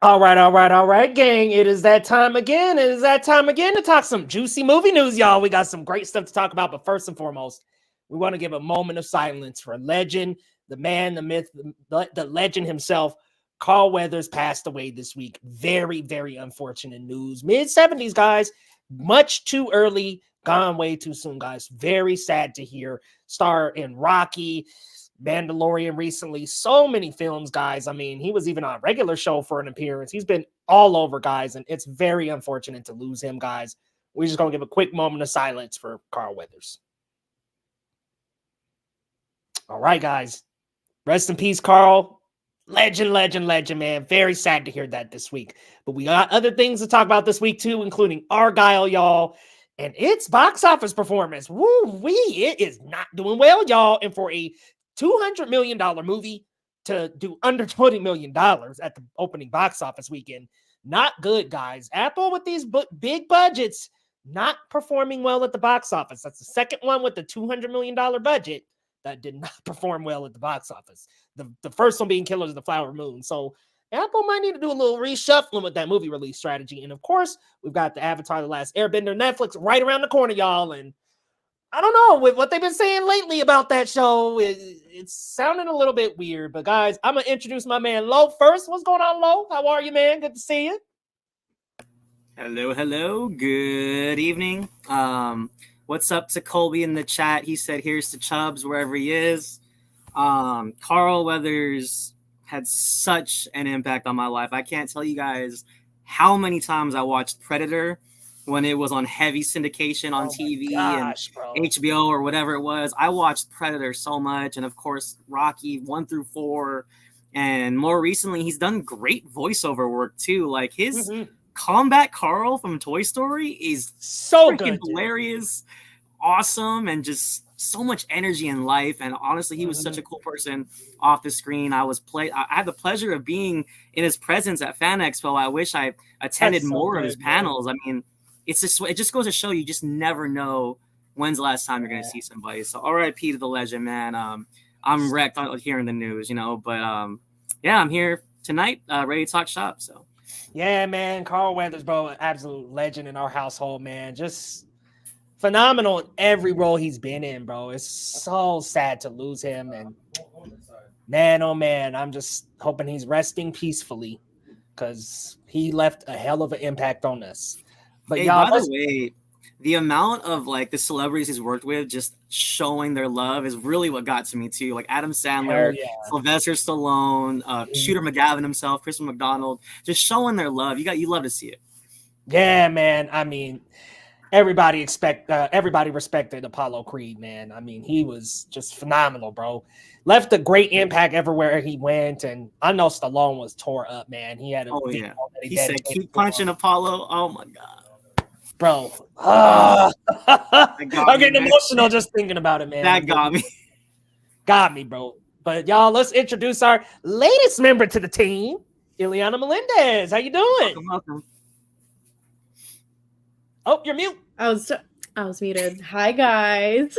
All right, gang. It is that time again. It is that time again to talk some juicy movie news, y'all. We got some great stuff to talk about, but first and foremost, we want to give a moment of silence for a legend, the man, the myth, the legend himself. Carl Weathers passed away this week. Very, very unfortunate news. Mid-70s, guys. Much too early. Gone way too soon, guys. Very sad to hear. Star in Rocky, Mandalorian recently, so many films, guys. I mean, he was even on a regular show for an appearance. He's been all over, guys, and it's very unfortunate to lose him, guys. We're just going to give a quick moment of silence for Carl Weathers. All right, guys. Rest in peace, Carl. Legend, man. Very sad to hear that this week. But we got other things to talk about this week, too, including Argylle, y'all, and its box office performance. Woo-wee, it is not doing well, y'all. And for a $200 million movie to do under $20 million at the opening box office weekend. Not good, guys. Apple with these big budgets, not performing well at the box office. That's the second one with the $200 million budget that did not perform well at the box office. The first one being Killers of the Flower Moon. So Apple might need to do a little reshuffling with that movie release strategy. And of course, we've got the Avatar: The Last Airbender Netflix right around the corner, y'all. And I don't know, with what they've been saying lately about that show, it's sounding a little bit weird. But guys, I'm going to introduce my man Lo first. What's going on, Lo? How are you, man? Good to see you. Hello. Good evening. What's up to Colby in the chat? He said, here's to Chubbs, wherever he is. Carl Weathers had such an impact on my life. I can't tell you guys how many times I watched Predator when it was on heavy syndication on Oh my TV and gosh, bro. HBO or whatever it was. I watched Predator so much, and of course Rocky 1 through 4, and more recently he's done great voiceover work too. Like his Combat Carl from Toy Story is so freaking good, hilarious, awesome, and just so much energy in life. And honestly, he was such a cool person off the screen. I had the pleasure of being in his presence at Fan Expo. I wish I attended more of his panels. I mean, it just goes to show you just never know when's the last time you're going to see somebody. So R.I.P. to the legend, man. I'm wrecked on hearing the news, but yeah, I'm here tonight, ready to talk shop. So yeah, man, Carl Weathers, bro, an absolute legend in our household, man. Just phenomenal in every role he's been in, bro. It's so sad to lose him, and man, oh man, I'm just hoping he's resting peacefully because he left a hell of an impact on us. But hey, y'all, by the way, the amount of like the celebrities he's worked with just showing their love is really what got to me too. Like Adam Sandler, Sylvester Stallone, Shooter McGavin himself, Christopher McDonald, just showing their love. You love to see it. Yeah, man. I mean, everybody respected Apollo Creed, man. I mean, he was just phenomenal, bro. Left a great impact everywhere he went, and I know Stallone was tore up, man. He had he said, "Keep punching Apollo." Oh my god, bro. I'm getting emotional just thinking about it, man. That got me, bro. But y'all, let's introduce our latest member to the team, Ileana Melendez. How you doing? Welcome. Oh, you're mute. I was muted. Hi guys.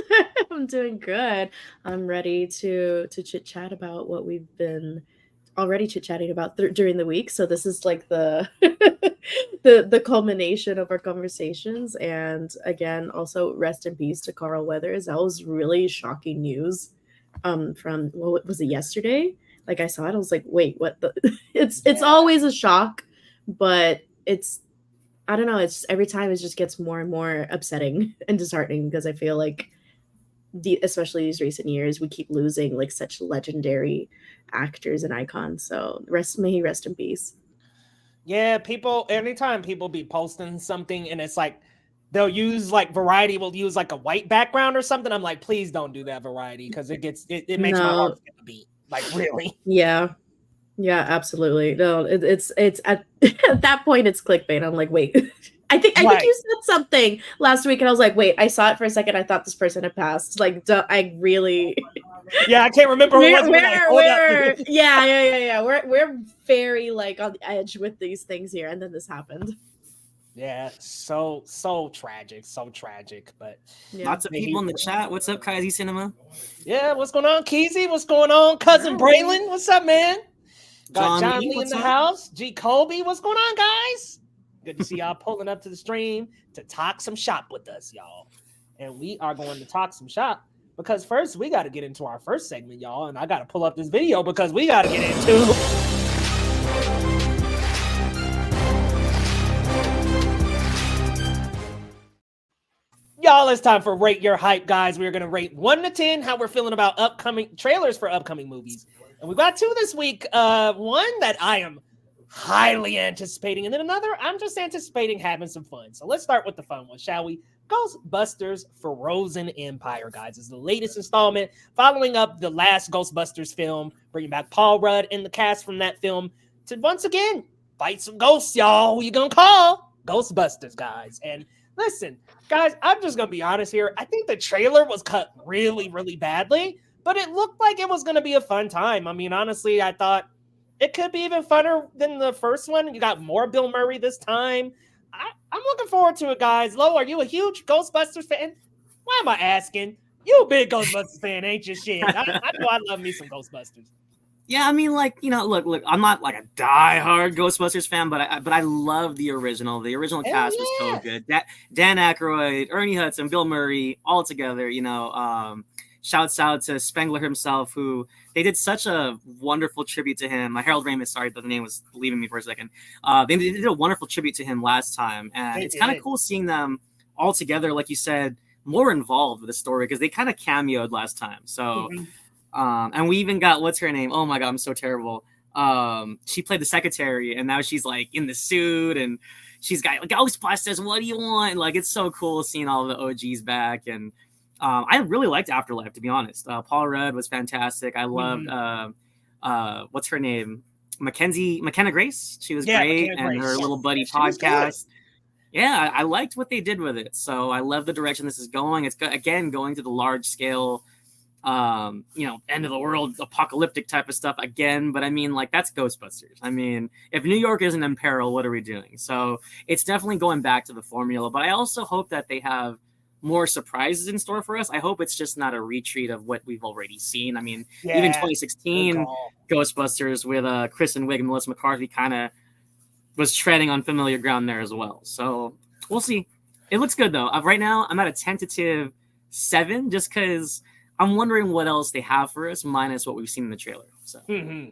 I'm doing good. I'm ready to chit chat about what we've been already chit-chatting about during the week. So this is like the the culmination of our conversations. And again, also rest in peace to Carl Weathers. That was really shocking news. From what was it, yesterday? Like I saw it, I was like, wait, what the it's always a shock, but I don't know, it's every time it just gets more and more upsetting and disheartening because I feel like especially these recent years, we keep losing like such legendary actors and icons. So may he rest in peace. Yeah, anytime people be posting something and it's like they'll use like Variety will use like a white background or something, I'm like, please don't do that, Variety, because it makes my heart skip a beat. Like, really? Yeah, absolutely. No, it's at that point it's clickbait. I'm like, wait. I think you said something last week, and I was like, "Wait!" I saw it for a second. I thought this person had passed. Like, I really. Yeah, I can't remember who it was. Yeah. We're very like on the edge with these things here, and then this happened. Yeah, so tragic, But lots of people in the chat. What's up, Kaisi Cinema? Yeah, what's going on, Keezy? What's going on, cousin Braylon? What's up, man? Got John Lee in the house. G Colby, what's going on, guys? Good to see y'all pulling up to the stream to talk some shop with us, y'all. And we are going to talk some shop because first we got to get into our first segment, y'all. And I got to pull up this video because we got to get into. Y'all, it's time for Rate Your Hype, guys. We're going to rate 1 to 10 how we're feeling about upcoming trailers for upcoming movies. And we've got 2 this week. One that I am highly anticipating, and then another I'm just anticipating having some fun. So let's start with the fun one, shall we? Ghostbusters Frozen Empire, guys, is the latest installment following up the last Ghostbusters film, bringing back Paul Rudd and the cast from that film to once again fight some ghosts, y'all. Who you gonna call? Ghostbusters, guys. And listen, guys, I'm just gonna be honest here. I think the trailer was cut really, really badly, but it looked like it was gonna be a fun time. I mean, honestly, I thought it could be even funner than the first one. You got more Bill Murray this time. I'm looking forward to it, guys. Lo, are you a huge Ghostbusters fan? Why am I asking? You a big Ghostbusters fan, ain't you? Shit. I know I love me some Ghostbusters. Yeah, I mean, like, look, I'm not like a diehard Ghostbusters fan, but I love the original. The original cast was so good. Dan Aykroyd, Ernie Hudson, Bill Murray, all together. Shouts out to Spengler himself, who they did such a wonderful tribute to him. Harold Ramis, sorry, the name was leaving me for a second. They did a wonderful tribute to him last time, and it's kind of cool seeing them all together, like you said, more involved with the story because they kind of cameoed last time. So, and we even got what's her name? Oh my god, I'm so terrible. She played the secretary, and now she's like in the suit, and she's got like, Ghostbusters, what do you want? Like, it's so cool seeing all the OGs back. And I really liked Afterlife, to be honest. Paul Rudd was fantastic. I loved what's her name? McKenna Grace. She was great, and her little buddy podcast. Yeah, I liked what they did with it. So I love the direction this is going. It's again going to the large scale, end of the world, apocalyptic type of stuff again. But I mean, like, that's Ghostbusters. I mean, if New York isn't in peril, what are we doing? So it's definitely going back to the formula. But I also hope that they have more surprises in store for us. I hope it's just not a retreat of what we've already seen. I mean, even 2016 Ghostbusters with Kristen Wiig and Melissa McCarthy kind of was treading on familiar ground there as well. So we'll see. It looks good though. Right now I'm at a tentative 7 just because I'm wondering what else they have for us minus what we've seen in the trailer. So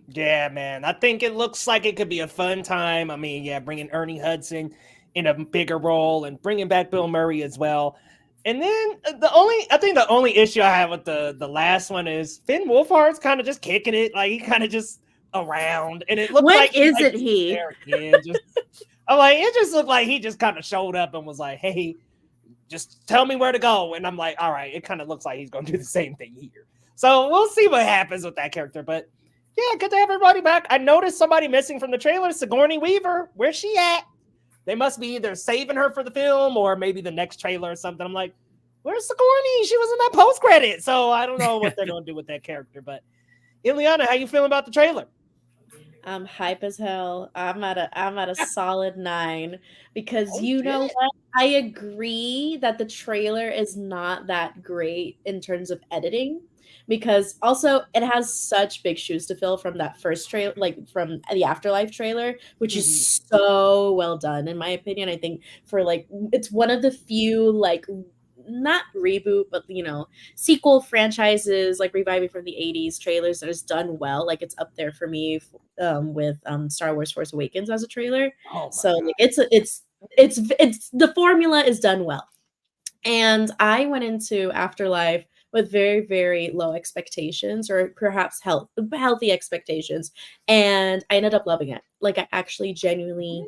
yeah, man, I think it looks like it could be a fun time. I mean, bringing Ernie Hudson in a bigger role and bringing back Bill Murray as well. And then the only issue I have with the last one is Finn Wolfhard's kind of just kicking it, like he kind of just around, and it looked like isn't he? I'm like, it just looked like he just kind of showed up and was like, "Hey, just tell me where to go." And I'm like, "All right." It kind of looks like he's going to do the same thing here. So we'll see what happens with that character. But yeah, good to have everybody back. I noticed somebody missing from the trailer, Sigourney Weaver. Where's she at? They must be either saving her for the film or maybe the next trailer or something. I'm like, where's Sigourney? She was in that post credit. So I don't know what they're going to do with that character. But Ileana, how you feeling about the trailer? I'm hype as hell. I'm at a solid 9 because know what? I agree that the trailer is not that great in terms of editing, because also it has such big shoes to fill from that first trailer, like from the Afterlife trailer, which is so well done in my opinion. I think for like it's one of the few like not reboot, but sequel franchises like reviving from the 80s trailers that is done well. Like it's up there for me with Star Wars Force Awakens as a trailer. So like it's the formula is done well. And I went into Afterlife with very, very low expectations, or perhaps healthy expectations, and I ended up loving it. Like I actually genuinely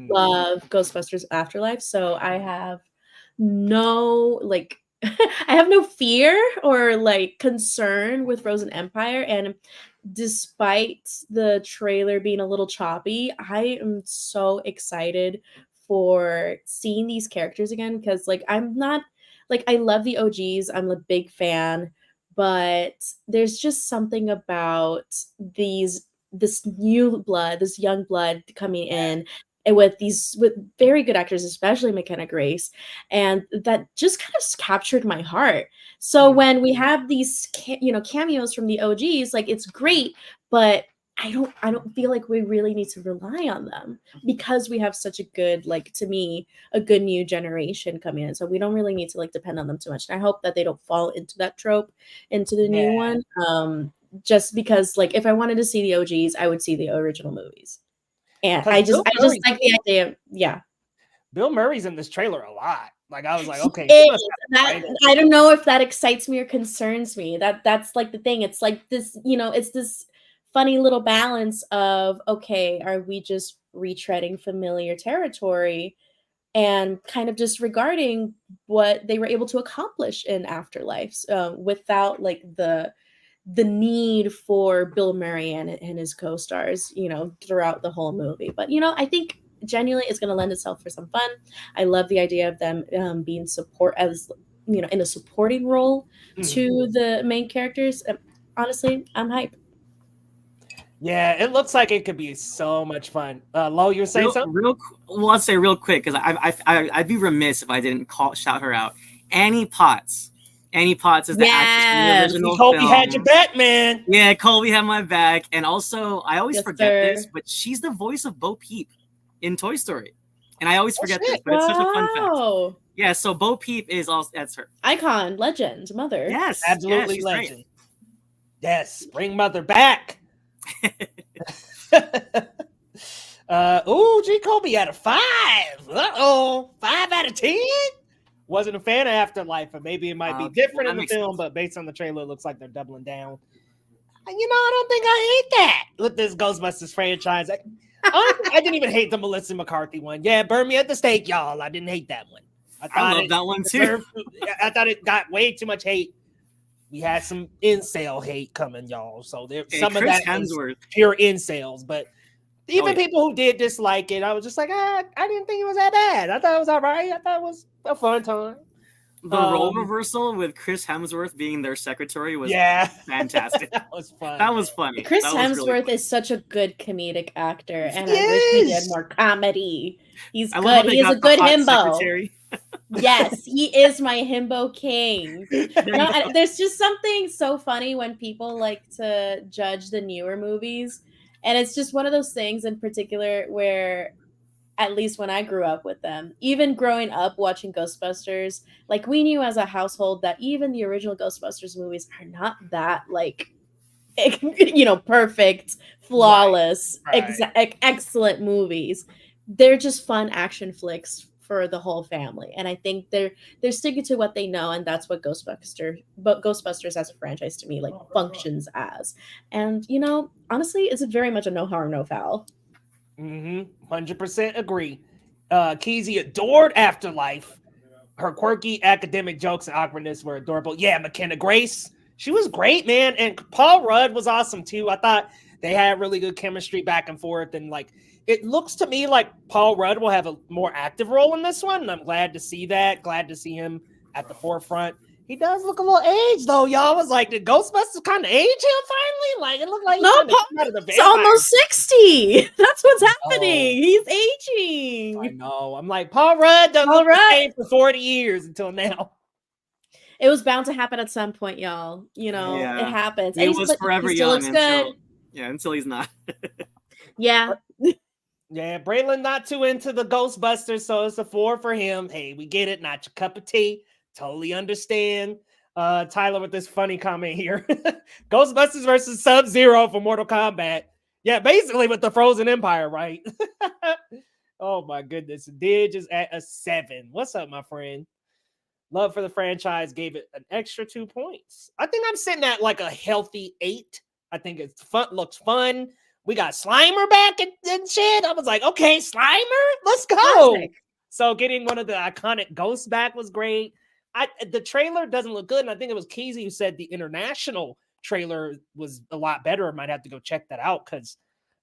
love Ghostbusters Afterlife. So I have no fear or like concern with Frozen Empire. And despite the trailer being a little choppy, I am so excited for seeing these characters again, because like I'm not like, I love the OGs, I'm a big fan, but there's just something about this young blood coming in, and with very good actors, especially McKenna Grace, and that just kind of captured my heart. So when we have these cameos from the OGs, like it's great, but I don't feel like we really need to rely on them because we have such a good, like, to me, a good new generation coming in. So we don't really need to like depend on them too much. And I hope that they don't fall into that trope into the new one. Just because like if I wanted to see the OGs, I would see the original movies. And I just like the idea. Bill Murray's in this trailer a lot. Like I was like, okay. I don't know if that excites me or concerns me. That's like the thing. It's like this, it's this funny little balance of, okay, are we just retreading familiar territory and kind of disregarding what they were able to accomplish in Afterlife without like the need for Bill Murray and his co-stars, throughout the whole movie. But, I think genuinely it's going to lend itself for some fun. I love the idea of them being in a supporting role to the main characters. Honestly, I'm hyped. Yeah, it looks like it could be so much fun. Lo, you're saying something? I'll say real quick because I'd be remiss if I didn't shout her out. Annie Potts. Annie Potts is the actress from the original Colby film. had your back, man. Yeah, Colby had my back. And also, I always forget this, but she's the voice of Bo Peep in Toy Story. And I always forget this, but it's such a fun fact. Yeah, so Bo Peep is also, that's her. Icon, legend, mother. Yes, absolutely legend. Great. Yes, bring mother back. G. Colby out of 5. 5 out of 10. Wasn't a fan of Afterlife, but maybe it might be different in the film, but based on the trailer, it looks like they're doubling down. I don't think I hate that with this Ghostbusters franchise. Honestly, I didn't even hate the Melissa McCarthy one. Yeah, burn me at the stake, y'all. I didn't hate that one. I love that one too. I thought it got way too much hate. We had some incel hate coming, y'all. So there, some of that was pure incels. But even people who did dislike it, I was just like, I didn't think it was that bad. I thought it was all right. I thought it was a fun time. The role reversal with Chris Hemsworth being their secretary was fantastic. That was fun. That was funny. Chris Hemsworth is such a good comedic actor, and I wish he did more comedy. He's good. He is a good himbo. Yes, he is my himbo king. There's just something so funny when people like to judge the newer movies, and it's just one of those things in particular where, at least when I grew up with them, even growing up watching Ghostbusters, like we knew as a household that even the original Ghostbusters movies are not that like, perfect, flawless, excellent movies. They're just fun action flicks for the whole family, and I think they're sticking to what they know, and that's what Ghostbusters as a franchise to me like functions as. And honestly, it's very much a no harm, no foul. 100% agree. Keezy adored Afterlife. Her quirky academic jokes and awkwardness were adorable. Yeah, McKenna Grace, she was great, man. And Paul Rudd was awesome too. I thought they had really good chemistry back and forth. And like, it looks to me like Paul Rudd will have a more active role in this one. And I'm glad to see that. Glad to see him at the forefront. He does look a little aged, though. Y'all was like, did Ghostbusters kind of age him finally? Like, it looked like he's almost 60. That's what's happening. He's aging. I know. I'm like, Paul Rudd done looked the same for 40 years until now. It was bound to happen at some point, y'all. It happens. He was forever young until he's not. Yeah. Yeah, Braylon not too into the Ghostbusters, so it's a 4 for him. Hey, we get it. Not your cup of tea. Totally understand. Tyler with this funny comment here. Ghostbusters versus Sub-Zero for Mortal Kombat. Yeah, basically with the Frozen Empire, right? Oh my goodness. Didge is at a 7. What's up, my friend? Love for the franchise gave it an extra 2 points. I think I'm sitting at like a healthy 8. I think it's fun, looks fun. We got Slimer back and shit. I was like, okay, Slimer, let's go. Classic. So getting one of the iconic ghosts back was great. The trailer doesn't look good, and I think it was Keezy who said the international trailer was a lot better. I might have to go check that out because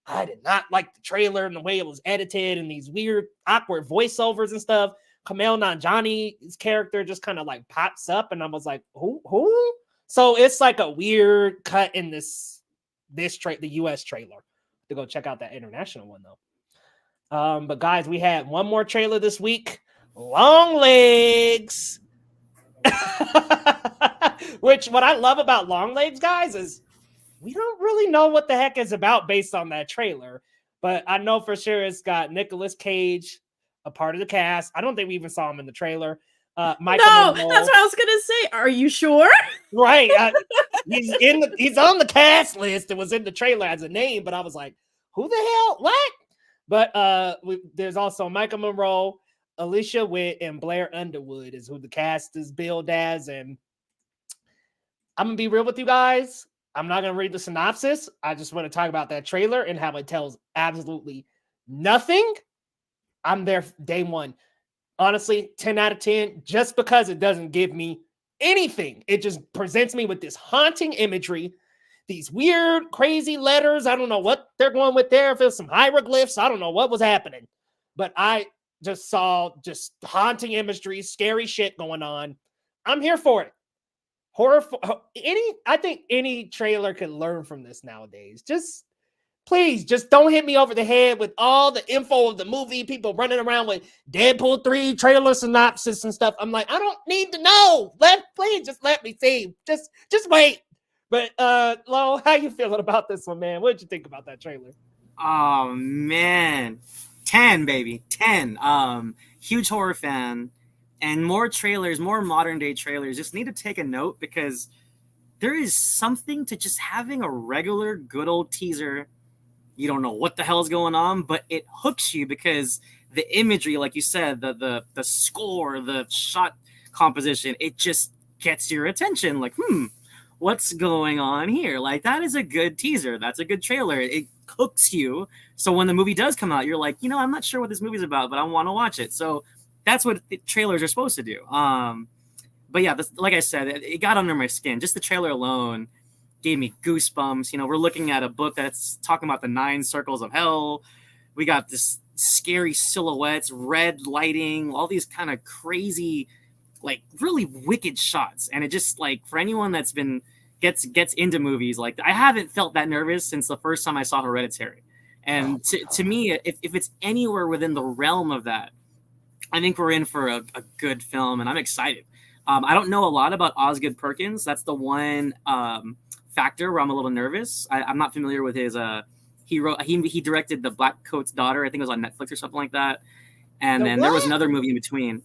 I did not like the trailer and the way it was edited and these weird, awkward voiceovers and stuff. Kumail Nanjiani's character just kind of like pops up, and I was like, who? So it's like a weird cut in the US trailer. To go check out that international one though. But guys, we had one more trailer this week. Longlegs. Which what I love about Longlegs, guys, is we don't really know what the heck it's about based on that trailer. But I know for sure it's got Nicolas Cage, a part of the cast. I don't think we even saw him in the trailer. Michael Monroe. That's what I was gonna say. Are you sure? Right. He's on the cast list. It was in the trailer as a name, but I was like, who the hell? What? But there's also Michael Monroe, Alicia Witt, and Blair Underwood is who the cast is billed as. And I'm gonna be real with you guys. I'm not gonna read the synopsis. I just want to talk about that trailer and how it tells absolutely nothing. I'm there day one. Honestly, 10 out of 10, just because it doesn't give me anything. It just presents me with this haunting imagery, these weird, crazy letters. I don't know what they're going with there. If it's some hieroglyphs, I don't know what was happening. But I just saw just haunting imagery, scary shit going on. I'm here for it. I think any trailer can learn from this nowadays. Please, just don't hit me over the head with all the info of the movie, people running around with Deadpool 3 trailer synopsis and stuff. I'm like, I don't need to know. Please just let me see. Just wait. But Lo, how you feeling about this one, man? What did you think about that trailer? Oh man. 10, baby. 10. Huge horror fan. And more trailers, more modern day trailers, just need to take a note because there is something to just having a regular good old teaser. You don't know what the hell's going on, but it hooks you because the imagery, like you said, the score, the shot composition, it just gets your attention. Like, what's going on here? Like, that is a good teaser. That's a good trailer. It hooks you. So when the movie does come out, you're like, I'm not sure what this movie's about, but I want to watch it. So that's what trailers are supposed to do. But yeah, like I said, it got under my skin. Just the trailer alone gave me goosebumps. We're looking at a book that's talking about the 9 circles of hell. We got this scary silhouettes, red lighting, all these kind of crazy, like really wicked shots. And it just, like, for anyone that's gets into movies, like, I haven't felt that nervous since the first time I saw Hereditary. And to me, if it's anywhere within the realm of that, I think we're in for a good film, and I'm excited. I don't know a lot about Osgood Perkins. That's the one factor where I'm a little nervous. I'm not familiar with his. He directed The Black Coat's Daughter. I think it was on Netflix or something like that. And then there was another movie in between.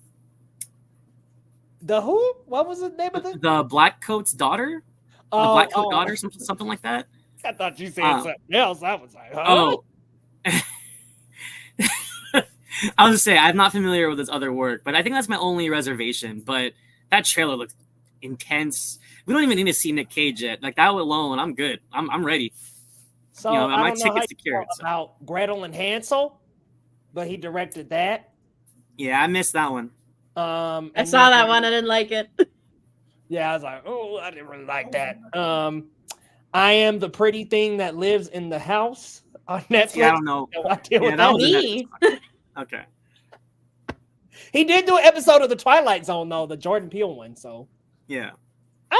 The who? What was the name of it? The Black Coat's Daughter. The Black Coat Daughter, something like that. I thought you said something else. I was like, huh? Oh. I was just saying, I'm not familiar with his other work, but I think that's my only reservation. But that trailer looks intense. We don't even need to see Nick Cage yet. Like, that alone, I'm good. I'm ready. So my ticket's secured. About Gretel and Hansel, but he directed that. Yeah, I missed that one. I saw that one. I didn't like it. Yeah, I was like, oh, I didn't really like that. I Am the Pretty Thing That Lives in the House on Netflix. Yeah, I don't know. That was me. Okay. He did do an episode of The Twilight Zone, though, the Jordan Peele one. So yeah,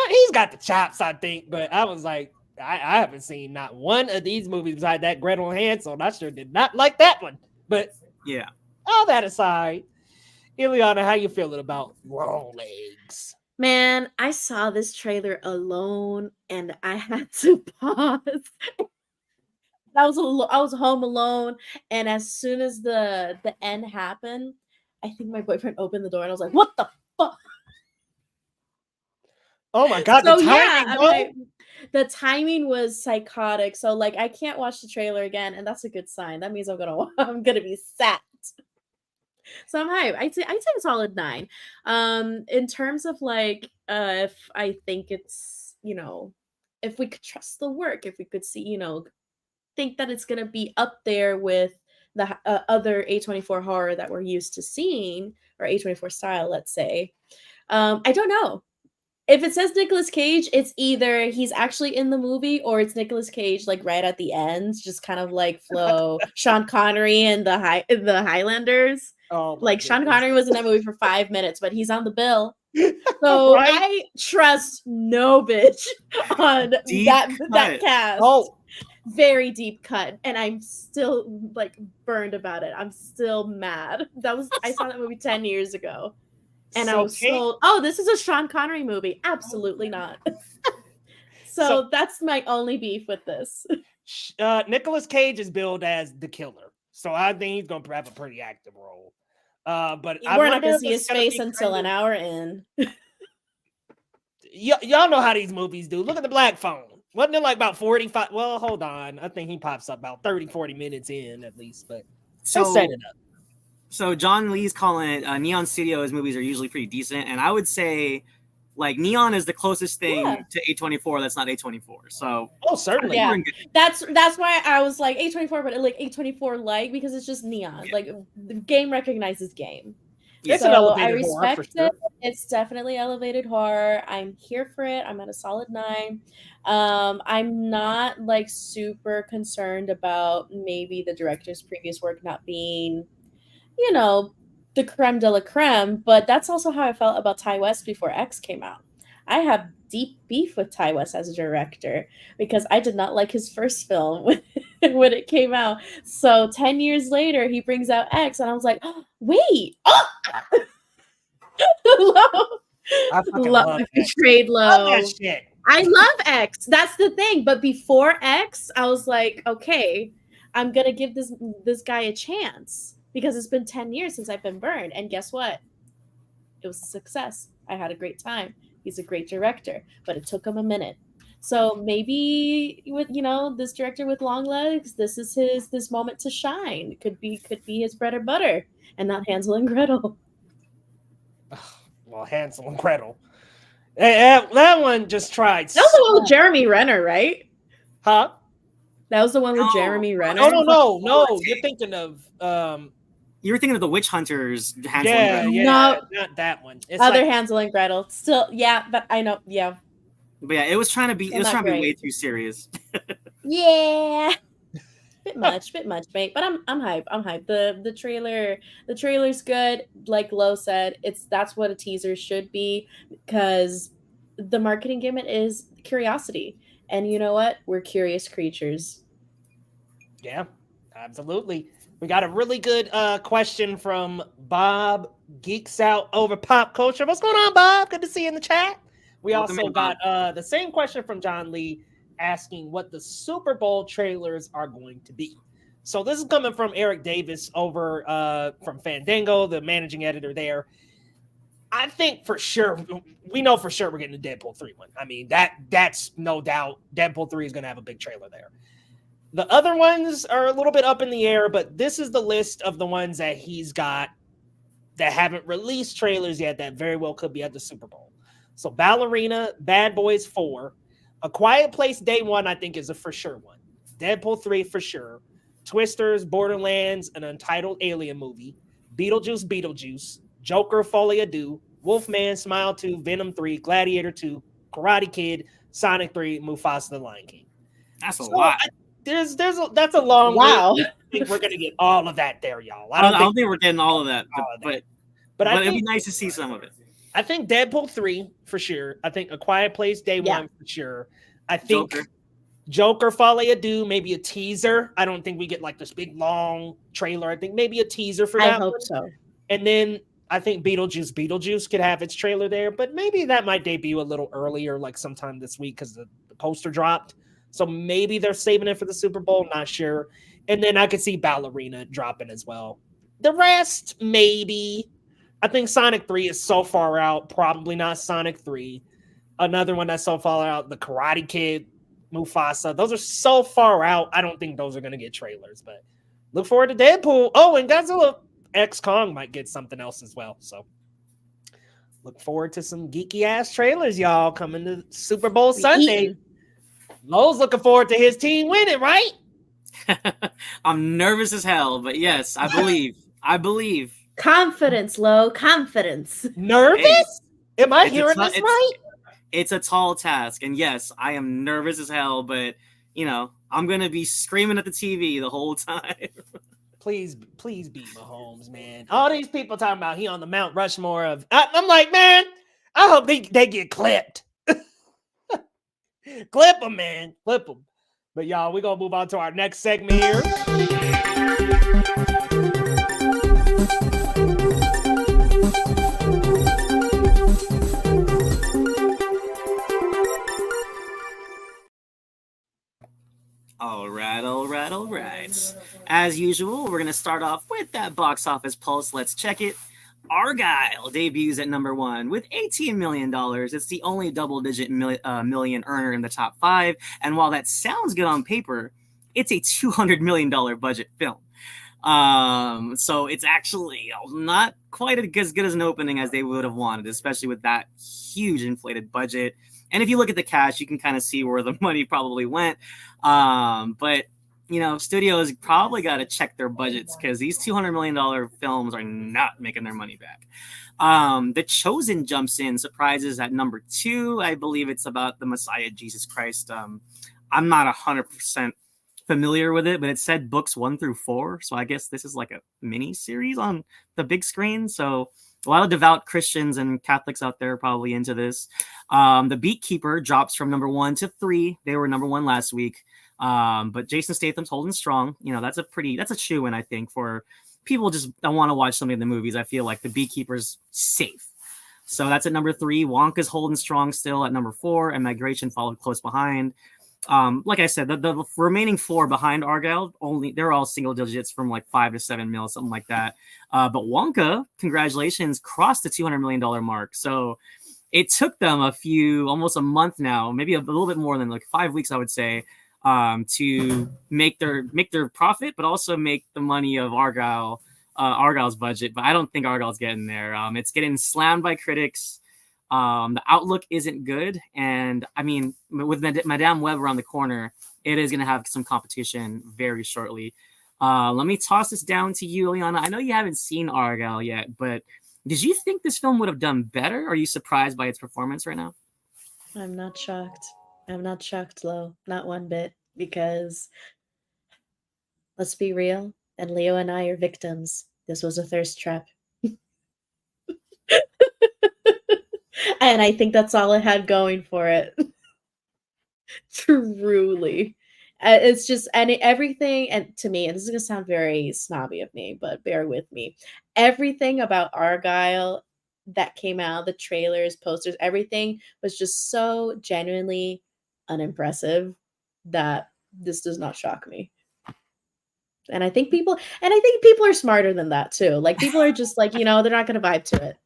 he's got the chops, I think. But I was like, I haven't seen not one of these movies beside that Gretel and Hansel. And I sure did not like that one. But yeah, all that aside, Ileana, how you feeling about Longlegs? Man, I saw this trailer alone and I had to pause. I was home alone, and as soon as the end happened, I think my boyfriend opened the door and I was like, "What the fuck?" Oh my god! So the timing was psychotic. So like, I can't watch the trailer again, and that's a good sign. That means I'm gonna be sad. So I'm hyped. I'd say a solid 9. In terms of like, if I think it's, if we could trust the work, if we could see, think that it's gonna be up there with the other A24 horror that we're used to seeing, or A24 style, let's say. I don't know. If it says Nicolas Cage, it's either he's actually in the movie or it's Nicolas Cage like right at the end, just kind of like Flo, Sean Connery and the Highlanders. Like Sean Connery was in that movie for 5 minutes, but he's on the bill. So right? I trust no bitch on that cast. Oh, very deep cut, and I'm still like burned about it. I'm still mad. I saw that movie 10 years ago. And I was sold. Oh, this is a Sean Connery movie. Absolutely not. So that's my only beef with this. Nicolas Cage is billed as the killer, so I think he's going to have a pretty active role. But we're not going to see his face until an hour in. Y'all know how these movies do. Look at the Black Phone. Wasn't it like about 45? Well, hold on. I think he pops up about 30, 40 minutes in at least. But so set it up. So John Lee's calling it Neon Studios movies are usually pretty decent, and I would say like Neon is the closest thing to A24 that's not A24. So certainly, yeah, that's why I was like A24, but like A24 like because it's just Neon. Like the game recognizes game. It's so an elevated I respect horror for sure. it. It's definitely elevated horror. I'm here for it. I'm at a solid 9. I'm not like super concerned about maybe the director's previous work not being, the creme de la creme, but that's also how I felt about Ty West before X came out. I have deep beef with Ty West as a director because I did not like his first film when it came out. So 10 years later, he brings out X, and I was like, oh, wait. Oh! Love betrayed low. Love that shit. I love X. That's the thing. But before X, I was like, okay, I'm going to give this guy a chance. Because it's been 10 years since I've been burned. And guess what? It was a success. I had a great time. He's a great director. But it took him a minute. So maybe with, this director with Longlegs, this is this moment to shine. It could be his bread and butter. And not Hansel and Gretel. Well, Hansel and Gretel. That one just tried. That was the one with Jeremy Renner, right? Huh? That was the one with No. Jeremy Renner. No. You're thinking of You were thinking of the Witch Hunters, Hansel yeah, and Gretel. yeah, No. not that one. It's Other like, Hansel and Gretel. Still, yeah, but I know, yeah. But yeah, it was trying to be Not way great. too serious. Yeah. bit much, mate. But I'm hype. The trailer's good. Like Lo said, that's what a teaser should be, because the marketing gimmick is curiosity. And you know what? We're curious creatures. yeah, absolutely. We got a really good question from Bob Geeks Out Over Pop Culture. What's going on, Bob? Good to see you in the chat. We Welcome also in, Bob. got the same question from John Lee, asking what the Super Bowl trailers are going to be. So this is coming from Eric Davis over from Fandango, the managing editor there. I think for sure, we know for sure we're getting a Deadpool 3 one. I mean, that's no doubt. Deadpool 3 is going to have a big trailer there. The other ones are a little bit up in the air, but this is the list of the ones that he's got that haven't released trailers yet that very well could be at the Super Bowl. So Ballerina, Bad Boys 4, A Quiet Place Day 1, I think is a for sure one. Deadpool 3 for sure. Twisters, Borderlands, an Untitled Alien movie. Beetlejuice, Joker, Folie à Deux, Wolfman, Smile 2, Venom 3, Gladiator 2, Karate Kid, Sonic 3, Mufasa the Lion King. That's a lot. That's a long Wow. list. I think we're gonna get all of that there, y'all. I don't think we're getting all of that, but I it'd be think nice to see some of it. I think Deadpool 3 for sure. I think A Quiet Place Day 1 for sure. I think Joker, Folie à Deux, maybe a teaser. I don't think we get like this big long trailer. I think maybe a teaser for that. I hope so. And then I think Beetlejuice could have its trailer there, but maybe that might debut a little earlier, like sometime this week, because the poster dropped. So maybe they're saving it for the Super Bowl, not sure. And then I could see Ballerina dropping as well. The rest, maybe. I think Sonic 3 is so far out, probably not Sonic 3. Another one that's so far out, the Karate Kid, Mufasa. Those are so far out, I don't think those are going to get trailers. But look forward to Deadpool. Oh, and Godzilla X Kong might get something else as well. So look forward to some geeky ass trailers, y'all, coming to Super Bowl Sunday. Lowe's looking forward to his team winning, right? I'm nervous as hell, but yes, I believe. Confidence, Lo. Confidence. Nervous? Am I hearing this right? It's a tall task, and yes, I am nervous as hell, but I'm gonna be screaming at the TV the whole time. Please beat Mahomes, man. All these people talking about he on the Mount Rushmore of. I'm like, man, I hope they get clipped. Clip them, man. Clip them. But y'all, we're going to move on to our next segment here. All right. As usual, we're going to start off with that box office pulse. Let's check it. Argylle debuts at number 1 with $18 million. It's the only double-digit million earner in the top 5. And while that sounds good on paper, it's a $200 million budget film. So it's actually not quite as good as an opening as they would have wanted, especially with that huge inflated budget. And if you look at the cash, you can kind of see where the money probably went. But studios probably got to check their budgets, because these $200 million films are not making their money back. The Chosen jumps in, surprises at number 2. I believe it's about the Messiah, Jesus Christ. I'm not 100% familiar with it, but it said books 1 through 4. So I guess this is like a mini series on the big screen. So a lot of devout Christians and Catholics out there are probably into this. The Beekeeper drops from number 1 to 3. They were number 1 last week. But Jason Statham's holding strong. That's a chew-in, I think, for people just don't want to watch something in the movies. I feel like The Beekeeper's safe. So that's at number 3. Wonka's holding strong still at number 4, and Migration followed close behind. Like I said, the remaining 4 behind Argylle, they're all single digits from like 5 to 7 mil, something like that. But Wonka, congratulations, crossed the $200 million mark. So it took them almost a month now, maybe a little bit more than like 5 weeks, I would say, to make their profit, but also make the money of Argylle's budget. But I don't think Argylle's getting there. It's getting slammed by critics. The outlook isn't good, and I mean, with Madame Web around the corner, it is going to have some competition very shortly. Let me toss this down to you, Liana. I know you haven't seen Argylle yet, but did you think this film would have done better? Are you surprised by its performance right now? I'm not shocked. I'm not shocked, Lo. Not one bit. Because let's be real, and Leo and I are victims. This was a thirst trap. And I think that's all it had going for it. Truly. It's just, and everything, and to me, and this is going to sound very snobby of me, but bear with me. Everything about Argylle that came out, the trailers, posters, everything was just so genuinely unimpressive that this does not shock me. And I think people are smarter than that too. Like, people are just like, they're not going to vibe to it.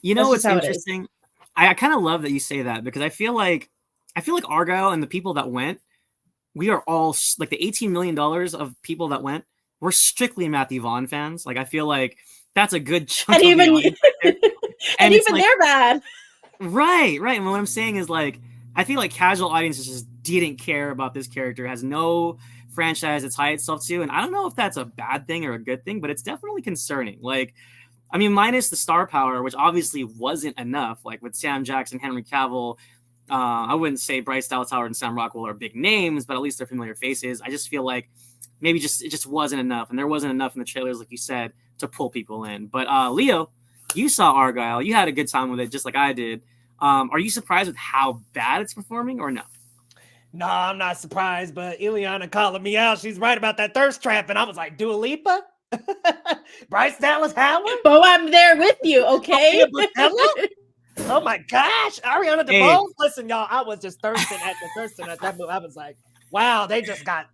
You know what's interesting? I kind of love that you say that, because I feel like Argylle and the people that went, we are all like the $18 million of people that went, we're strictly Matthew Vaughn fans. Like, I feel like that's a good chunk and of even, the audience right there. And even like, they're bad. Right. And what I'm saying is, like, I feel like casual audiences just didn't care about this character. It has no franchise to tie itself to. And I don't know if that's a bad thing or a good thing, but it's definitely concerning. Like, I mean, minus the star power, which obviously wasn't enough, like with Sam Jackson, Henry Cavill, I wouldn't say Bryce Dallas Howard and Sam Rockwell are big names, but at least they're familiar faces. I just feel like maybe it just wasn't enough. And there wasn't enough in the trailers, like you said, to pull people in. But Leo, you saw Argylle. You had a good time with it, just like I did. Are you surprised with how bad it's performing, or no? No, I'm not surprised, but Ileana calling me out. She's right about that thirst trap. And I was like, Dua Lipa? Bryce Dallas Howard? Oh, I'm there with you, okay? Oh my gosh, Ariana DeBose. Hey. Listen, y'all, I was just thirsting at that movie. I was like, wow, they just got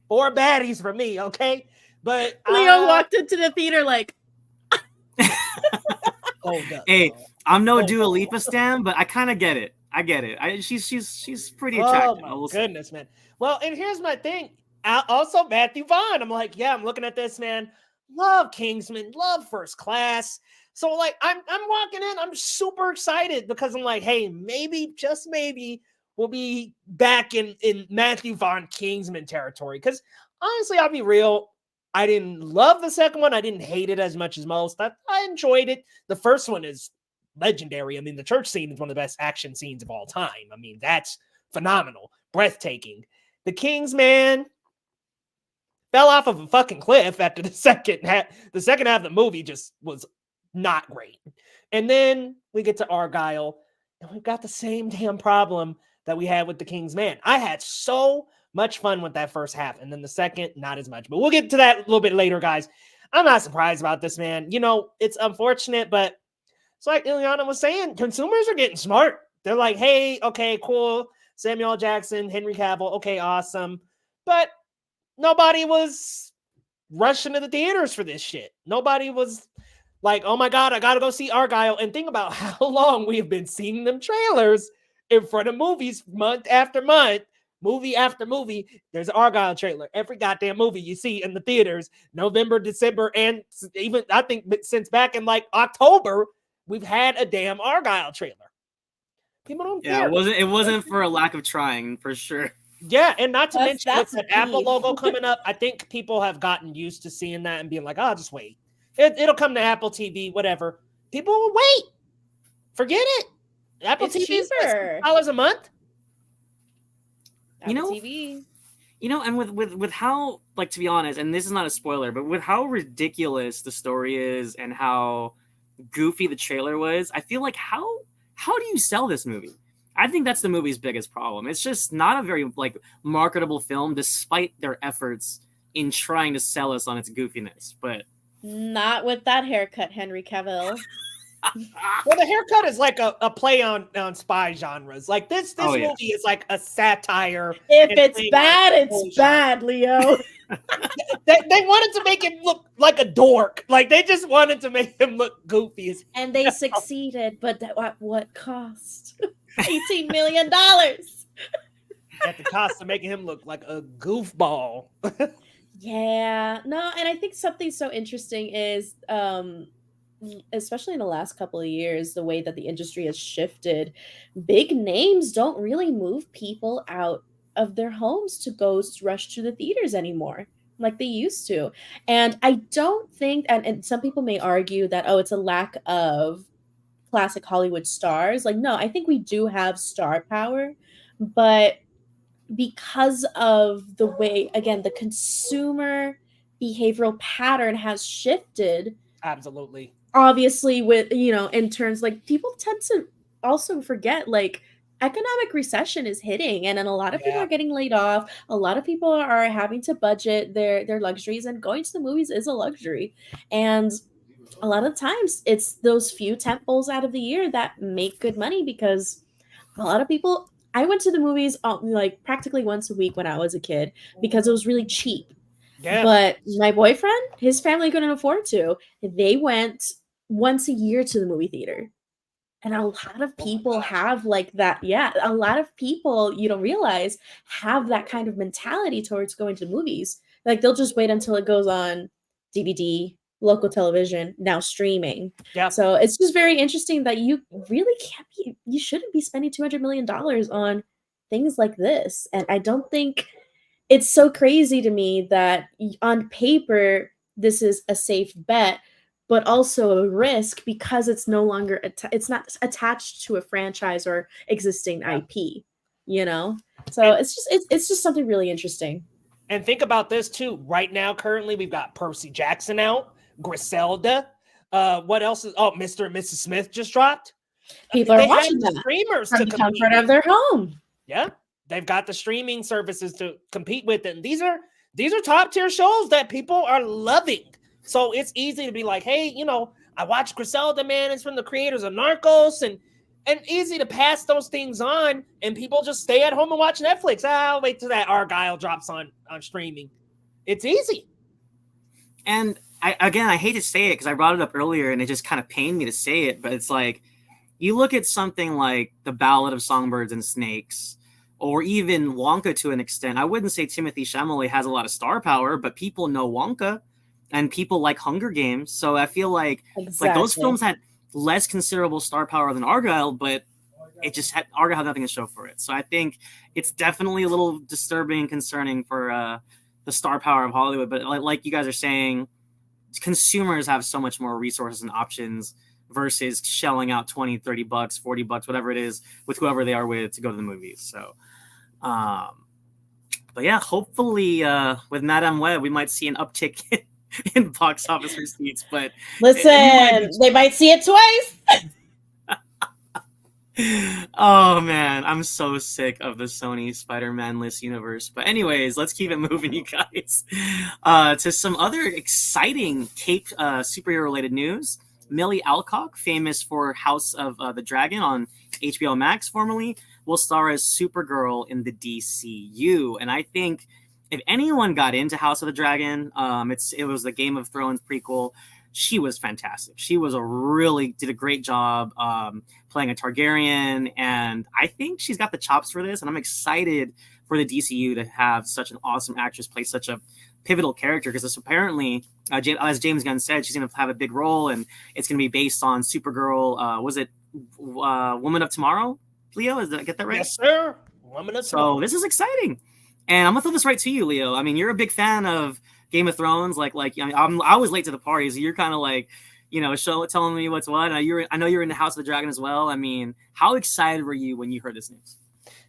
4 baddies for me, okay? But Leo walked into the theater like, hold up. Hey, I'm no Dua Lipa stan, but I kind of get it. I get it. She's pretty attractive. Oh my goodness, man. Well, and here's my thing. Also, Matthew Vaughn. I'm like, yeah, I'm looking at this, man. Love Kingsman, love First Class. So, like, I'm walking in, I'm super excited because I'm like, hey, maybe, just maybe, we'll be back in Matthew Vaughn Kingsman territory. Because honestly, I'll be real, I didn't love the second one. I didn't hate it as much as most. I enjoyed it. The first one is legendary. I mean, the church scene is one of the best action scenes of all time. I mean, that's phenomenal, breathtaking. The Kingsman fell off of a fucking cliff after the second half. The second half of the movie just was not great. And then we get to Argylle, and we've got the same damn problem that we had with the Kingsman. I had so much fun with that first half, and then the second, not as much. But we'll get to that a little bit later, guys. I'm not surprised about this, man. It's unfortunate, but it's like Ileana was saying, consumers are getting smart. They're like, hey, okay, cool. Samuel Jackson, Henry Cavill, okay, awesome. But nobody was rushing to the theaters for this shit. Nobody was like, oh my God, I got to go see Argylle. And think about how long we have been seeing them trailers in front of movies month after month, movie after movie. There's an Argylle trailer. Every goddamn movie you see in the theaters, November, December, and even I think since back in like October, we've had a damn Argylle trailer. People don't care. It wasn't for a lack of trying, for sure. Yeah, and not to mention with the Apple logo coming up, I think people have gotten used to seeing that and being like, oh, just wait. It'll come to Apple TV, whatever. People will wait. Forget it. Apple TV is $6 a month. Apple TV. And with how, like, to be honest, and this is not a spoiler, but with how ridiculous the story is and how goofy the trailer was, I feel like how do you sell this movie? I think that's the movie's biggest problem. It's just not a very, like, marketable film, despite their efforts in trying to sell us on its goofiness. But not with that haircut, Henry Cavill. Well, the haircut is like a play on spy genres. Like this movie is like a satire. If it's bad, it's bad, Leo. They wanted to make him look like a dork. Like they just wanted to make him look goofy. And they succeeded, but at what cost? $18 million. At the cost of making him look like a goofball. Yeah. No, and I think something so interesting is especially in the last couple of years, the way that the industry has shifted, big names don't really move people out of their homes to go rush to the theaters anymore like they used to. And I don't think, and some people may argue that, oh, it's a lack of classic Hollywood stars. Like, no, I think we do have star power, but because of the way, again, the consumer behavioral pattern has shifted, Absolutely. obviously, with, in terms, like, people tend to also forget, like, economic recession is hitting, and then a lot of people Yeah. are getting laid off. A lot of people are having to budget their luxuries, and going to the movies is a luxury. And a lot of times it's those few temples out of the year that make good money, because a lot of people, I went to the movies like practically once a week when I was a kid because it was really cheap. Yeah. But my boyfriend, his family couldn't afford to. They went once a year to the movie theater. And a lot of people have like that. Yeah, a lot of people, you don't realize, have that kind of mentality towards going to movies. Like, they'll just wait until it goes on DVD, local television, now streaming. Yeah. So it's just very interesting that you really you shouldn't be spending $200 million on things like this. And I don't think, it's so crazy to me that on paper this is a safe bet, but also a risk because it's no longer it's not attached to a franchise or existing Yeah. IP, you know. So it's just something really interesting. And think about this too. Right now, currently, we've got Percy Jackson out, Griselda. What else is? Oh, Mr. and Mrs. Smith just dropped. People are They have watching the that streamers from to the compete comfort of with. their home. Yeah, they've got the streaming services to compete with it. And these are top tier shows that people are loving. So it's easy to be like, hey, I watched Griselda, man. It's from the creators of Narcos, and easy to pass those things on, and people just stay at home and watch Netflix. I'll wait till that Argylle drops on streaming. It's easy. And I hate to say it because I brought it up earlier and it just kind of pained me to say it, but it's like, you look at something like The Ballad of Songbirds and Snakes, or even Wonka to an extent. I wouldn't say Timothée Chalamet has a lot of star power, but people know Wonka and people like Hunger Games. So I feel like those films had less considerable star power than Argylle, but Argylle had nothing to show for it. So I think it's definitely a little disturbing and concerning for the star power of Hollywood. But like you guys are saying, consumers have so much more resources and options versus shelling out $20, $30, $40, whatever it is, with whoever they are with to go to the movies. So, but yeah, hopefully with Madame Web, we might see an uptick in box office receipts. But listen, they might see it twice. Oh man, I'm so sick of the Sony Spider-Man-less universe. But anyways, let's keep it moving, you guys. To some other exciting Cape superhero-related news. Millie Alcock, famous for House of the Dragon on HBO Max formerly, will star as Supergirl in the DCU. And I think if anyone got into House of the Dragon, it was the Game of Thrones prequel. She was fantastic. She was did a great job playing a Targaryen, and I think she's got the chops for this. And I'm excited for the DCU to have such an awesome actress play such a pivotal character, because apparently, as James Gunn said, she's going to have a big role, and it's going to be based on Supergirl. Was it Woman of Tomorrow? Leo, did I get that right? Yes, sir. Woman of Tomorrow. So this is exciting, and I'm gonna throw this right to you, Leo. I mean, you're a big fan of Game of Thrones. I was late to the party, so you're kind of like, telling me what's what. I know you're in the House of the Dragon as well. I mean, how excited were you when you heard this news?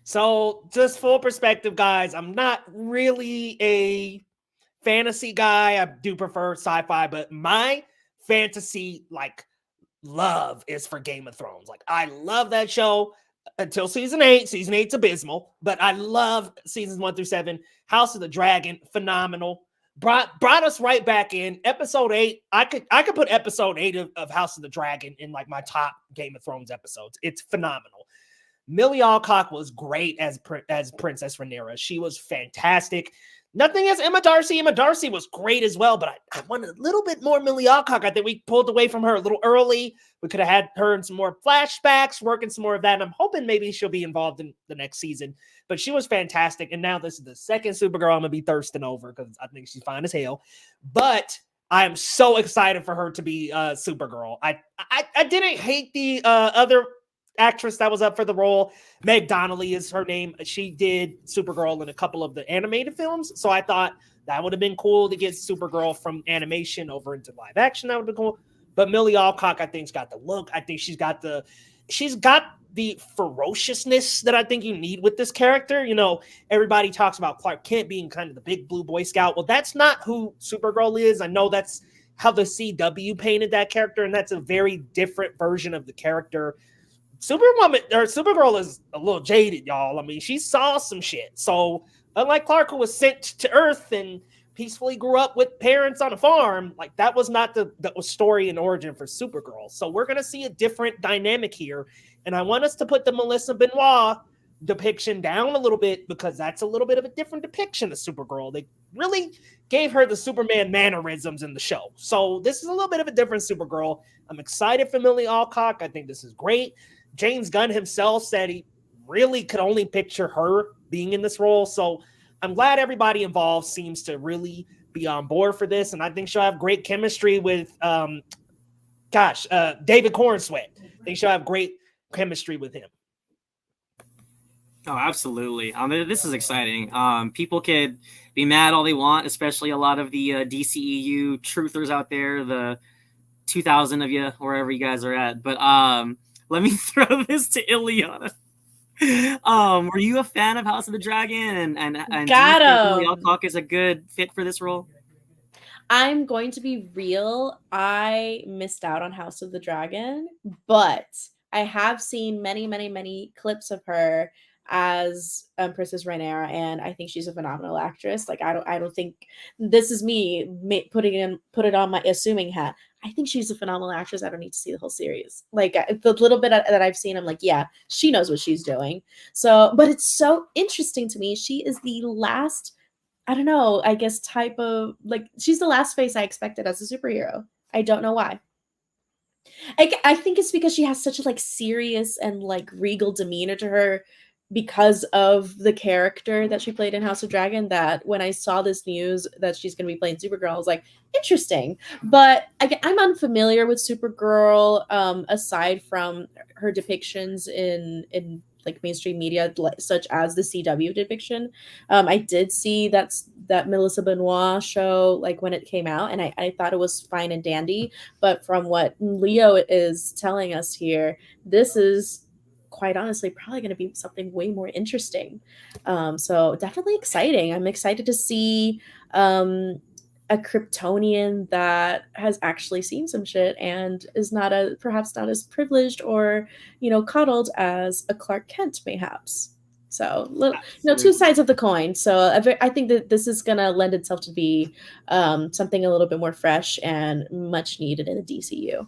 So, just full perspective, guys, I'm not really a fantasy guy. I do prefer sci-fi, but my fantasy love is for Game of Thrones. I love that show until season 8. Season 8's abysmal, but I love seasons 1 through 7. House of the Dragon, phenomenal. Brought us right back in. Episode 8, I could put episode 8 of House of the Dragon in my top Game of Thrones episodes. It's phenomenal. Millie Alcock was great as Princess Rhaenyra. She was fantastic. Nothing as Emma Darcy. Emma Darcy was great as well, but I wanted a little bit more Millie Alcock. I think we pulled away from her a little early. We could have had her in some more flashbacks, working some more of that. And I'm hoping maybe she'll be involved in the next season. But she was fantastic. And now this is the second Supergirl I'm going to be thirsting over, because I think she's fine as hell. But I am so excited for her to be Supergirl. I didn't hate the other actress that was up for the role. Meg Donnelly is her name. She did Supergirl in a couple of the animated films, so I thought that would have been cool to get Supergirl from animation over into live action. That would have been cool. But Millie Alcock, I think's got the look. I think she's got the ferociousness that I think you need with this character. You know, everybody talks about Clark Kent being kind of the big blue Boy Scout. Well, that's not who Supergirl is. I know that's how the CW painted that character, and that's a very different version of the character. Supergirl is a little jaded, y'all. I mean, she saw some shit. So unlike Clark, who was sent to Earth and peacefully grew up with parents on a farm, like that was not the story and origin for Supergirl. So we're going to see a different dynamic here. And I want us to put the Melissa Benoist depiction down a little bit, because that's a little bit of a different depiction of Supergirl. They really gave her the Superman mannerisms in the show. So this is a little bit of a different Supergirl. I'm excited for Millie Alcock. I think this is great. James Gunn himself said he really could only picture her being in this role. So I'm glad everybody involved seems to really be on board for this. And I think she'll have great chemistry with, David Cornsweet. I think she'll have great chemistry with him. Oh, absolutely. I mean, this is exciting. People could be mad all they want, especially a lot of the DCEU truthers out there, the 2,000 of you, wherever you guys are at. But let me throw this to Ileana. Were you a fan of House of the Dragon? And do you think Millie Alcock is a good fit for this role? I'm going to be real. I missed out on House of the Dragon, but I have seen many, many, many clips of her as Princess Rhaenyra, and I think she's a phenomenal actress. Like, I don't think this is me put it on my assuming hat. I think she's a phenomenal actress. I don't need to see the whole series. Like, the little bit that I've seen, I'm like, yeah, she knows what she's doing. So, but it's so interesting to me. She is the last, I don't know, I guess type of, like, she's the last face I expected as a superhero. I don't know why. I think it's because she has such a like serious and like regal demeanor to her, because of the character that she played in House of Dragon, that when I saw this news that she's going to be playing Supergirl, I was like, interesting. But I'm unfamiliar with Supergirl, aside from her depictions in like mainstream media, such as the CW depiction. I did see that Melissa Benoist show, like when it came out, and I thought it was fine and dandy. But from what Leo is telling us here, this is quite honestly probably going to be something way more interesting. So definitely exciting. I'm excited to see a Kryptonian that has actually seen some shit and is perhaps not as privileged or, coddled as a Clark Kent mayhaps. So, two sides of the coin. So I think that this is going to lend itself to be something a little bit more fresh and much needed in the DCU.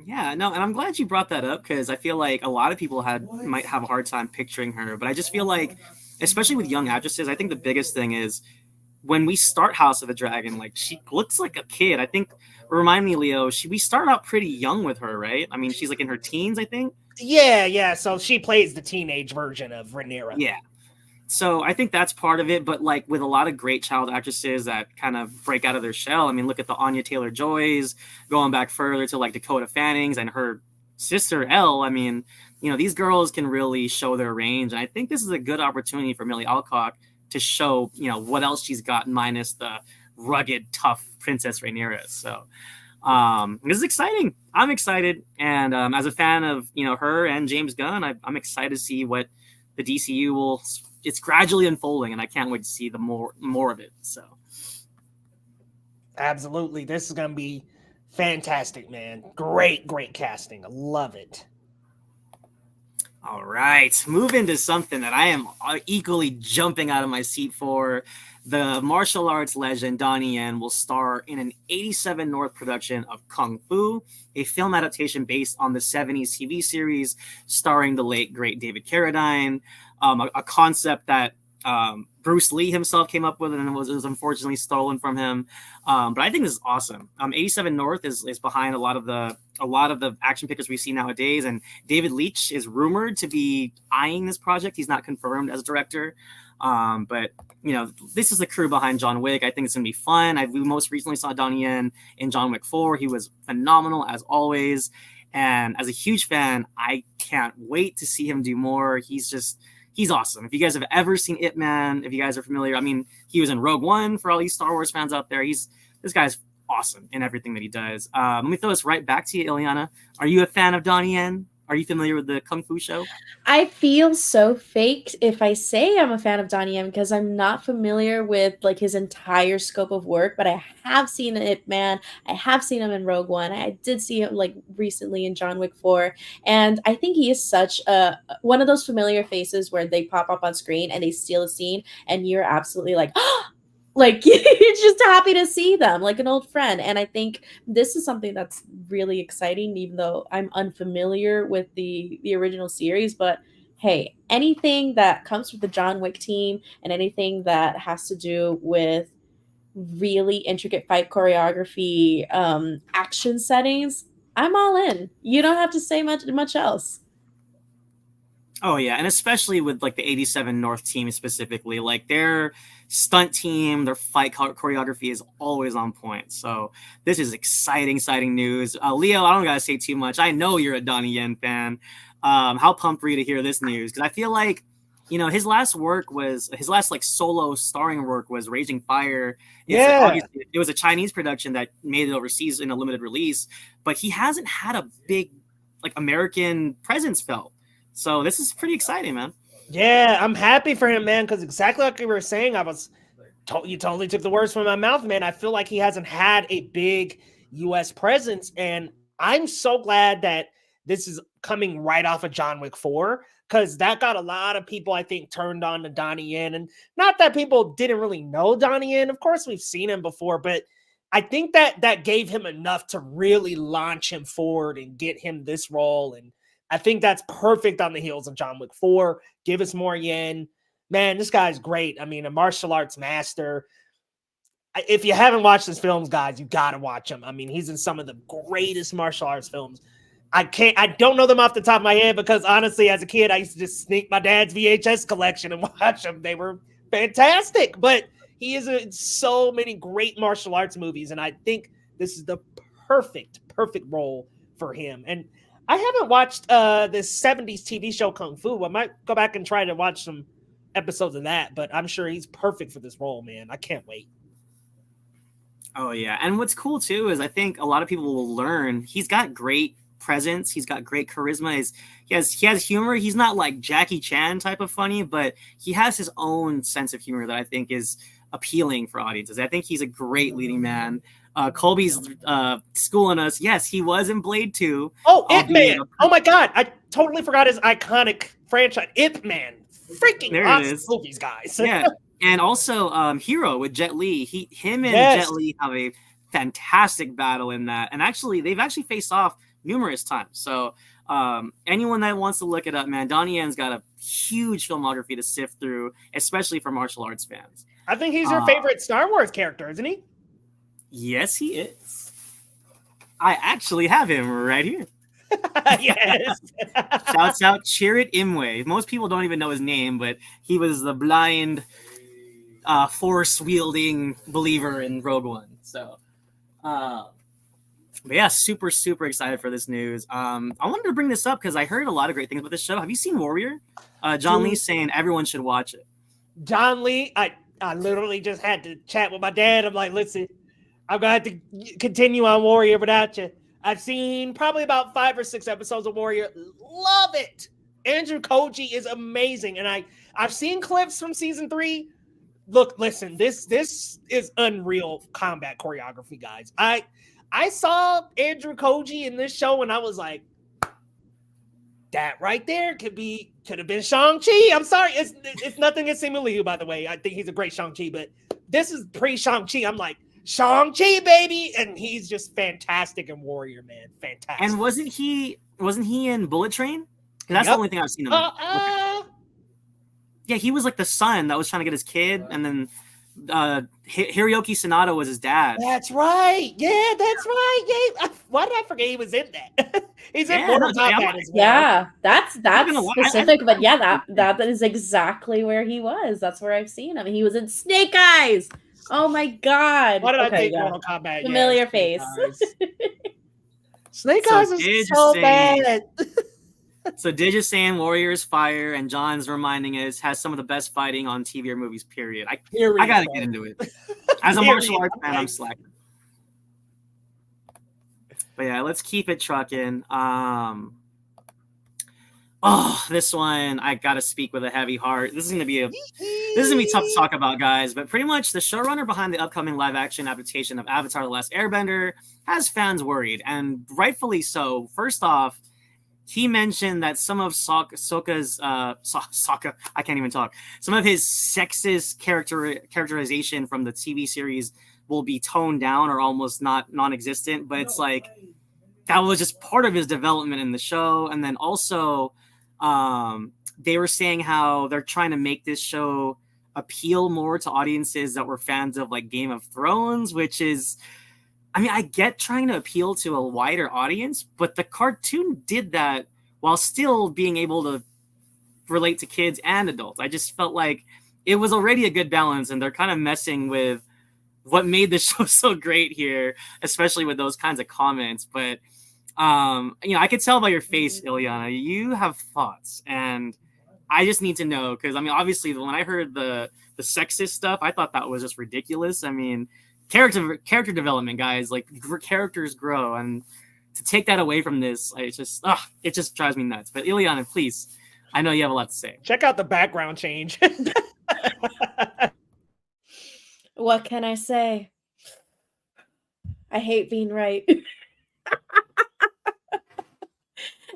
Yeah, no, and I'm glad you brought that up, because I feel like a lot of people might have a hard time picturing her. But I just feel like, especially with young actresses, I think the biggest thing is when we start House of the Dragon, like, she looks like a kid. I think, remind me, Leo, we started out pretty young with her, right? I mean, she's like in her teens, I think. Yeah. So she plays the teenage version of Rhaenyra. Yeah. So I think that's part of it. But like with a lot of great child actresses that kind of break out of their shell, I mean, look at the Anya Taylor-Joys, going back further to like Dakota Fannings and her sister Elle. I mean, these girls can really show their range. And I think this is a good opportunity for Millie Alcock to show, what else she's got minus the rugged, tough Princess Rhaenyra. So this is exciting. I'm excited. And as a fan of, her and James Gunn, I'm excited to see what the DCU it's gradually unfolding, and I can't wait to see the more of it. So absolutely. This is going to be fantastic, man. Great casting. I love it. All right, move into something that I am equally jumping out of my seat for. The martial arts legend Donnie Yen will star in an 87 North production of Kung Fu, a film adaptation based on the 70s TV series starring the late, great David Carradine, a concept that Bruce Lee himself came up with, and it was unfortunately stolen from him. But I think this is awesome. 87 North is behind a lot of the action pictures we see nowadays, and David Leitch is rumored to be eyeing this project. He's not confirmed as a director. But this is the crew behind John Wick. I think it's gonna be fun. We most recently saw Donnie Yen in John Wick 4. He was phenomenal as always. And as a huge fan, I can't wait to see him do more. He's awesome. If you guys have ever seen Ip Man, if you guys are familiar, I mean, he was in Rogue One for all these Star Wars fans out there. This guy's awesome in everything that he does. Let me throw this right back to you, Ileana. Are you a fan of Donnie Yen? Are you familiar with the Kung Fu show? I feel so fake if I say I'm a fan of Donnie Yen because I'm not familiar with like his entire scope of work, but I have seen Ip Man. I have seen him in Rogue One. I did see him like recently in John Wick 4. And I think he is such one of those familiar faces where they pop up on screen and they steal a scene and you're absolutely like, oh, like you're just happy to see them like an old friend. And I think this is something that's really exciting, even though I'm unfamiliar with the original series. But hey, anything that comes with the John Wick team and anything that has to do with really intricate fight choreography, action settings, I'm all in. You don't have to say much else. Oh yeah, and especially with like the 87 North team specifically, like their stunt team, their fight choreography is always on point. So this is exciting news. Leo, I don't gotta say too much. I know you're a Donnie Yen fan. How pumped were you to hear this news? Because I feel like, his last like solo starring work was Raging Fire. Obviously, it was a Chinese production that made it overseas in a limited release, but he hasn't had a big like American presence felt. So this is pretty exciting, man. Yeah, I'm happy for him, man, because exactly like you were saying, you totally took the words from my mouth, man. I feel like he hasn't had a big U.S. presence, and I'm so glad that this is coming right off of John Wick 4, because that got a lot of people, I think, turned on to Donnie Yen. And not that people didn't really know Donnie Yen. Of course, we've seen him before, but I think that gave him enough to really launch him forward and get him this role. And I think that's perfect on the heels of John Wick 4. Give us more Yen. Man, this guy's great. I mean, a martial arts master. If you haven't watched his films, guys, you got to watch him. I mean, he's in some of the greatest martial arts films. I don't know them off the top of my head because honestly, as a kid, I used to just sneak my dad's VHS collection and watch them. They were fantastic, but he is in so many great martial arts movies. And I think this is the perfect role for him. And I haven't watched this 70s TV show Kung Fu. I might go back and try to watch some episodes of that, but I'm sure he's perfect for this role, man. I can't wait. Oh, yeah. And what's cool, too, is I think a lot of people will learn he's got great presence. He's got great charisma. He has humor. He's not like Jackie Chan type of funny, but he has his own sense of humor that I think is appealing for audiences. I think he's a great leading man. Colby's schooling us. Yes, he was in Blade 2. Oh, Ip Man. Oh my God. I totally forgot his iconic franchise. Ip Man. Freaking there awesome movies, guys. Yeah. And also Hero with Jet Li. Him and Jet Li have a fantastic battle in that. And they've actually faced off numerous times. So anyone that wants to look it up, man, Donnie Yen's got a huge filmography to sift through, especially for martial arts fans. I think he's your favorite Star Wars character, isn't he? Yes, he is. I actually have him right here. Yes. Shouts out Chirrut Imwe. Most people don't even know his name, but he was the blind force-wielding believer in Rogue One. So, but yeah, super excited for this news. I wanted to bring this up because I heard a lot of great things about this show. Have you seen Warrior? John Lee's saying everyone should watch it. John Lee, I literally just had to chat with my dad. I'm like, listen, I'm going to have to continue on Warrior without you. I've seen probably about 5 or 6 episodes of Warrior. Love it. Andrew Koji is amazing. And I've seen clips from season 3. Look, listen, this is unreal combat choreography, guys. I saw Andrew Koji in this show and I was like, that right there could have been Shang-Chi. I'm sorry. It's nothing against Simu Liu, by the way. I think he's a great Shang-Chi, but this is pre-Shang-Chi. I'm like, Shang-Chi, baby. And he's just fantastic in Warrior, man. Fantastic. And wasn't he in Bullet Train? That's the only thing I've seen him in. Yeah, he was like the son that was trying to get his kid, and then Hiroyuki Sanada was his dad. That's right. Yeah, that's right. Yeah. Why did I forget he was in that? He's in Yeah, Mortal no, Kombat as well. Yeah, that's gonna lie, specific, but yeah, that is exactly where he was. That's where I've seen him. He was in Snake Eyes. Oh my god. Why did I Okay, think yeah. Mortal Kombat? Familiar Yeah, Snake face. Eyes. Snake So Eyes Didge is is so saying- bad. So Didge is saying Warriors Fire, and John's reminding us has some of the best fighting on TV or movies. Period. I gotta get into it. As a martial arts fan, I'm slacking. But yeah, let's keep it trucking. This one I gotta speak with a heavy heart. This is gonna be tough to talk about, guys. But pretty much the showrunner behind the upcoming live-action adaptation of Avatar: The Last Airbender has fans worried, and rightfully so. First off, he mentioned that some of Sokka's Sokka, I can't even talk. Some of his sexist characterization from the TV series will be toned down or almost non-existent. But it's like that was just part of his development in the show. And then also, they were saying how they're trying to make this show appeal more to audiences that were fans of like Game of Thrones, which is, I mean, I get trying to appeal to a wider audience, but the cartoon did that while still being able to relate to kids and adults. I just felt like it was already a good balance, and they're kind of messing with what made the show so great here, especially with those kinds of comments. But, I could tell by your face, Ileana, you have thoughts, and I just need to know, because, I mean, obviously, when I heard the sexist stuff, I thought that was just ridiculous. I mean, character development, guys, like characters grow, and to take that away from this, it just drives me nuts. But Ileana, please, I know you have a lot to say. Check out the background change. What can I say? I hate being right.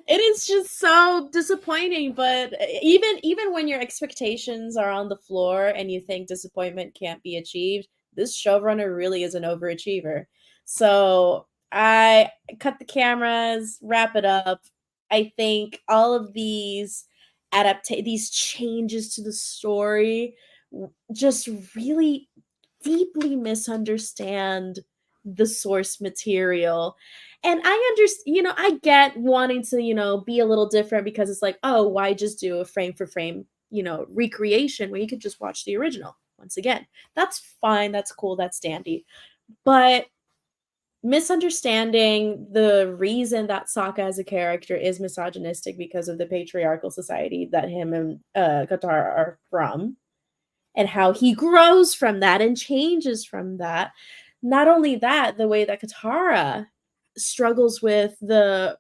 It is just so disappointing, but even when your expectations are on the floor and you think disappointment can't be achieved, this showrunner really is an overachiever. So I cut the cameras, wrap it up. I think all of these these changes to the story just really deeply misunderstand the source material. And I understand, I get wanting to, be a little different, because it's like, oh, why just do a frame for frame, recreation when you could just watch the original once again? That's fine. That's cool. That's dandy. But misunderstanding the reason that Sokka as a character is misogynistic because of the patriarchal society that him and Katara are from, and how he grows from that and changes from that. Not only that, the way that Katara struggles with the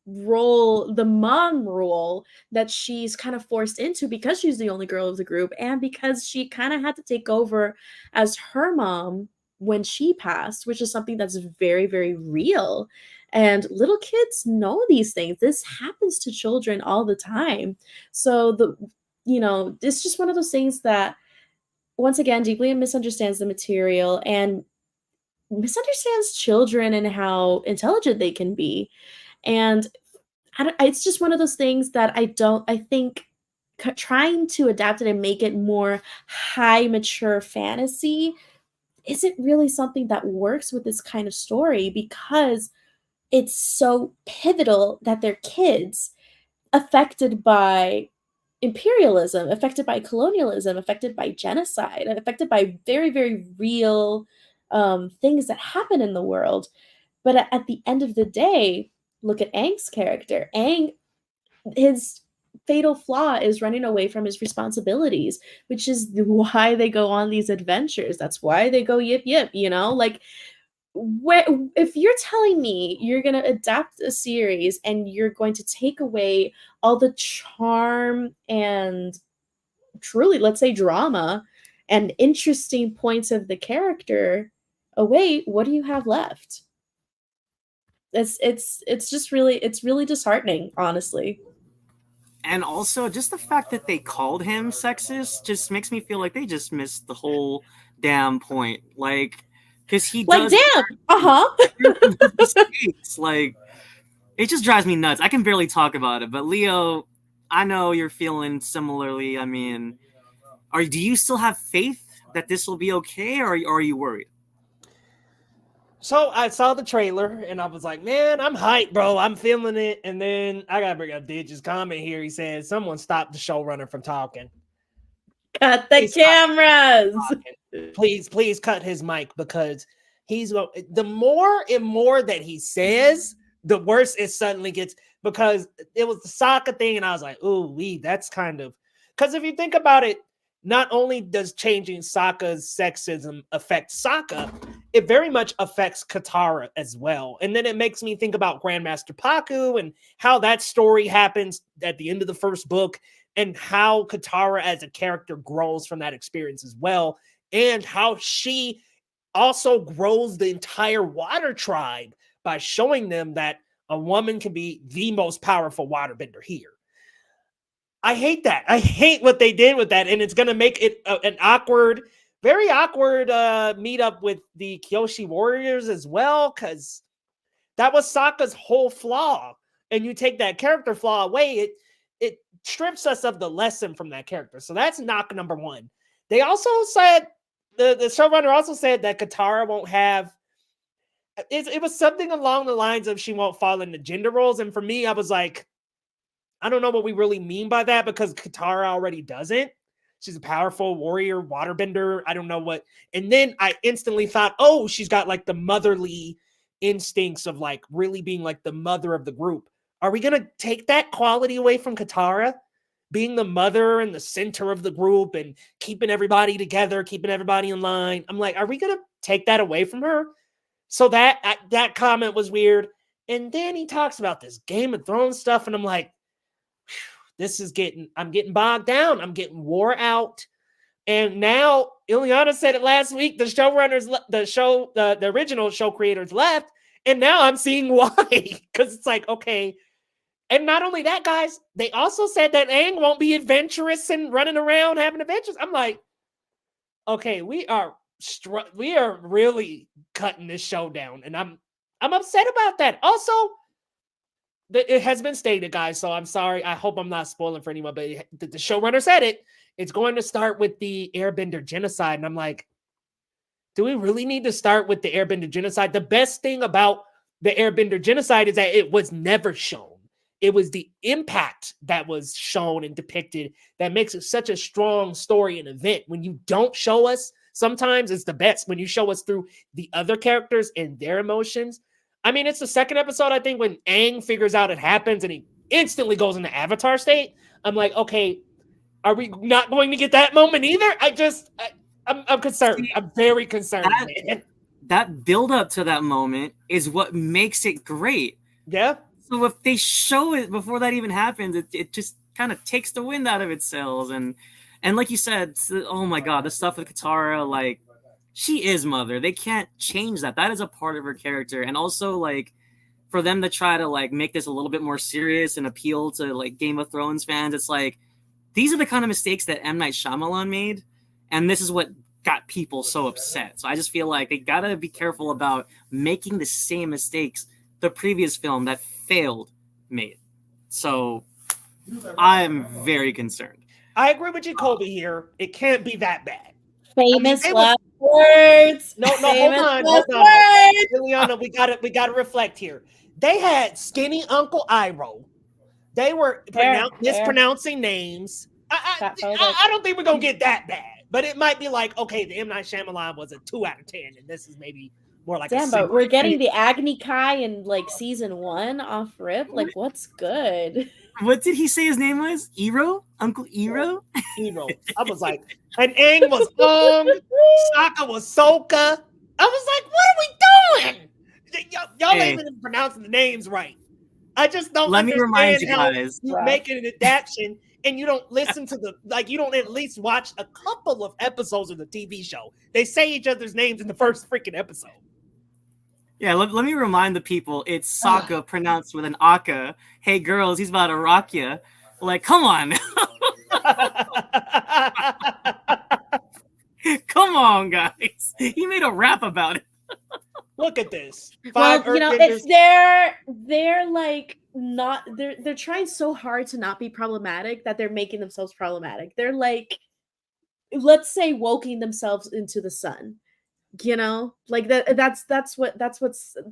mom role that she's kind of forced into because she's the only girl of the group, and because she kind of had to take over as her mom when she passed, which is something that's very, very real. And little kids know these things. This happens to children all the time. So it's just one of those things that, once again, deeply misunderstands the material and misunderstands children and how intelligent they can be. And it's just one of those things that I think trying to adapt it and make it more high mature fantasy isn't really something that works with this kind of story, because it's so pivotal that they're kids affected by imperialism, affected by colonialism, affected by genocide, and affected by very, very real things that happen in the world. But at the end of the day, look at Aang's character. Aang, his fatal flaw is running away from his responsibilities, which is why they go on these adventures. That's why they go yip yip, like, if you're telling me you're going to adapt a series and you're going to take away all the charm and truly, let's say, drama and interesting points of the character away, what do you have left? It's just really, it's really disheartening, honestly. And also, just the fact that they called him sexist just makes me feel like they just missed the whole damn point. Like, because he does, mistakes. Like, it just drives me nuts. I can barely talk about it. But Leo, I know you're feeling similarly. I mean, do you still have faith that this will be okay, or are you worried? So I saw the trailer and I was like, man, I'm hyped, bro. I'm feeling it. And then I gotta bring up Dig's comment here. He said, someone stopped the showrunner from talking. Cut the cameras. Please cut his mic, because the more and more that he says, the worse it suddenly gets, because it was the Sokka thing. And I was like, ooh, that's kind of, because if you think about it, not only does changing Sokka's sexism affect Sokka, it very much affects Katara as well. And then it makes me think about Grandmaster Paku and how that story happens at the end of the first book, and how Katara as a character grows from that experience as well, and how she also grows the entire water tribe by showing them that a woman can be the most powerful waterbender here. I hate that. I hate what they did with that, and it's going to make it an awkward, very awkward meetup with the Kyoshi Warriors as well, because that was Sokka's whole flaw, and you take that character flaw away, it strips us of the lesson from that character. So that's knock number one. They also said, the showrunner also said that Katara won't have, it was something along the lines of she won't fall into gender roles, and for me, I was like, I don't know what we really mean by that, because Katara already doesn't. She's a powerful warrior, waterbender. I don't know what. And then I instantly thought, oh, she's got like the motherly instincts of like really being like the mother of the group. Are we going to take that quality away from Katara? Being the mother and the center of the group and keeping everybody together, keeping everybody in line. I'm like, are we going to take that away from her? So that comment was weird. And then he talks about this Game of Thrones stuff. And I'm like, I'm getting bogged down. I'm getting wore out. And now Ileana said it last week. The showrunners, the original show creators left. And now I'm seeing why. Because it's like, okay. And not only that, guys, they also said that Aang won't be adventurous and running around having adventures. I'm like, okay, we are really cutting this show down. And I'm upset about that. Also, it has been stated, guys, so I'm sorry. I hope I'm not spoiling for anyone, but the showrunner said it. It's going to start with the Airbender genocide. And I'm like, do we really need to start with the Airbender genocide? The best thing about the Airbender genocide is that it was never shown. It was the impact that was shown and depicted that makes it such a strong story and event. When you don't show us, sometimes it's the best when you show us through the other characters and their emotions. I mean, it's the second episode, I think, when Aang figures out it happens and he instantly goes into Avatar state. I'm like, okay, are we not going to get that moment either? I'm concerned. I'm very concerned. That build up to that moment is what makes it great. Yeah. So if they show it before that even happens, it just kind of takes the wind out of its sails. And like you said, oh my God, the stuff with Katara, like, she is mother. They can't change that. That is a part of her character. And also, like, for them to try to like make this a little bit more serious and appeal to like Game of Thrones fans, it's like, these are the kind of mistakes that M. Night Shyamalan made. And this is what got people so upset. So I just feel like they gotta be careful about making the same mistakes the previous film that failed made. So I'm very concerned. I agree with you, Colby, here. It can't be that bad. Famous last words. No, hold on. Ileana, we gotta reflect here. They had skinny Uncle Iroh. They were mispronouncing names. I don't think we're gonna get that bad, but it might be like, okay, the M. Night Shyamalan was a 2 out of 10, and this is maybe more like damn, but we're getting the Agni Kai in like season 1 off rip. Like, what's good? What did he say his name was? Ero? Uncle Ero? Ero. I was like, and Aang was Ong, Sokka was Soka. I was like, what are we doing? Y'all ain't even pronouncing the names right. I just don't Let me remind you guys. You make an adaptation and you don't listen to you don't at least watch a couple of episodes of the TV show. They say each other's names in the first freaking episode. Yeah, let me remind the people, it's Sokka pronounced with an Aka. Hey, girls, he's about to rock you. Like, come on. Come on, guys. He made a rap about it. Look at this. It's they're like not they're trying so hard to not be problematic that they're making themselves problematic. They're like let's say, woking themselves into the sun. You know, like that's what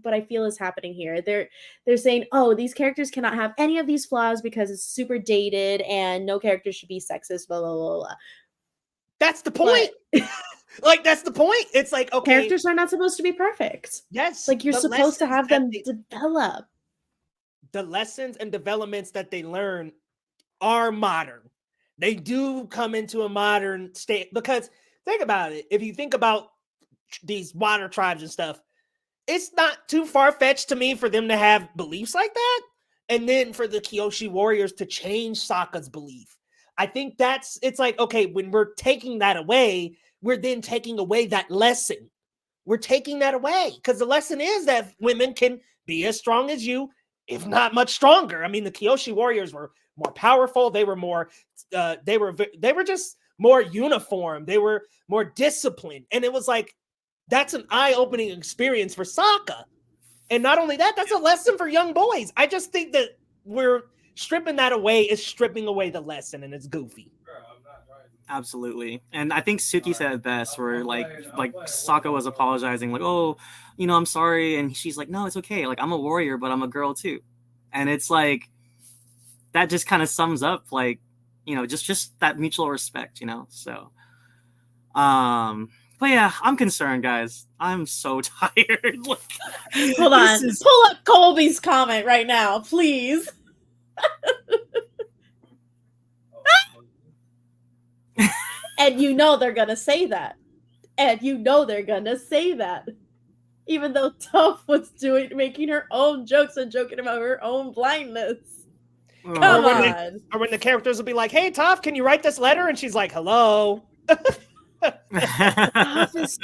I feel is happening here. They're saying, oh, these characters cannot have any of these flaws because it's super dated and no character should be sexist, blah blah blah blah. That's the point. Like, that's the point. It's like, okay, characters are not supposed to be perfect. Yes, like you're supposed to have them develop. The lessons and developments that they learn are modern. They do come into a modern state, because think about it. If you think about these water tribes and stuff, it's not too far-fetched to me for them to have beliefs like that, and then for the Kyoshi warriors to change Sokka's belief. I think it's like, okay, when we're taking that away, we're then taking away that lesson. We're taking that away, because the lesson is that women can be as strong as you, if not much stronger. I mean, the Kyoshi warriors were more powerful. They were more they were just more uniform. They were more disciplined, and it was like, that's an eye-opening experience for Sokka. And not only that, that's a lesson for young boys. I just think that we're stripping that away is stripping away the lesson, and it's goofy. Absolutely. And I think Suki said it best, where like Sokka was apologizing, like, oh, you know, I'm sorry. And she's like, no, it's okay. Like, I'm a warrior, but I'm a girl too. And it's like, that just kind of sums up, like, you know, just that mutual respect, you know? So, but yeah, I'm concerned, guys. I'm so tired. Hold on. Pull up Colby's comment right now, please. And you know they're gonna say that. And you know they're gonna say that. Even though Toph was making her own jokes and joking about her own blindness. Come on. Or when the characters will be like, hey, Toph, can you write this letter? And she's like, hello. Toph is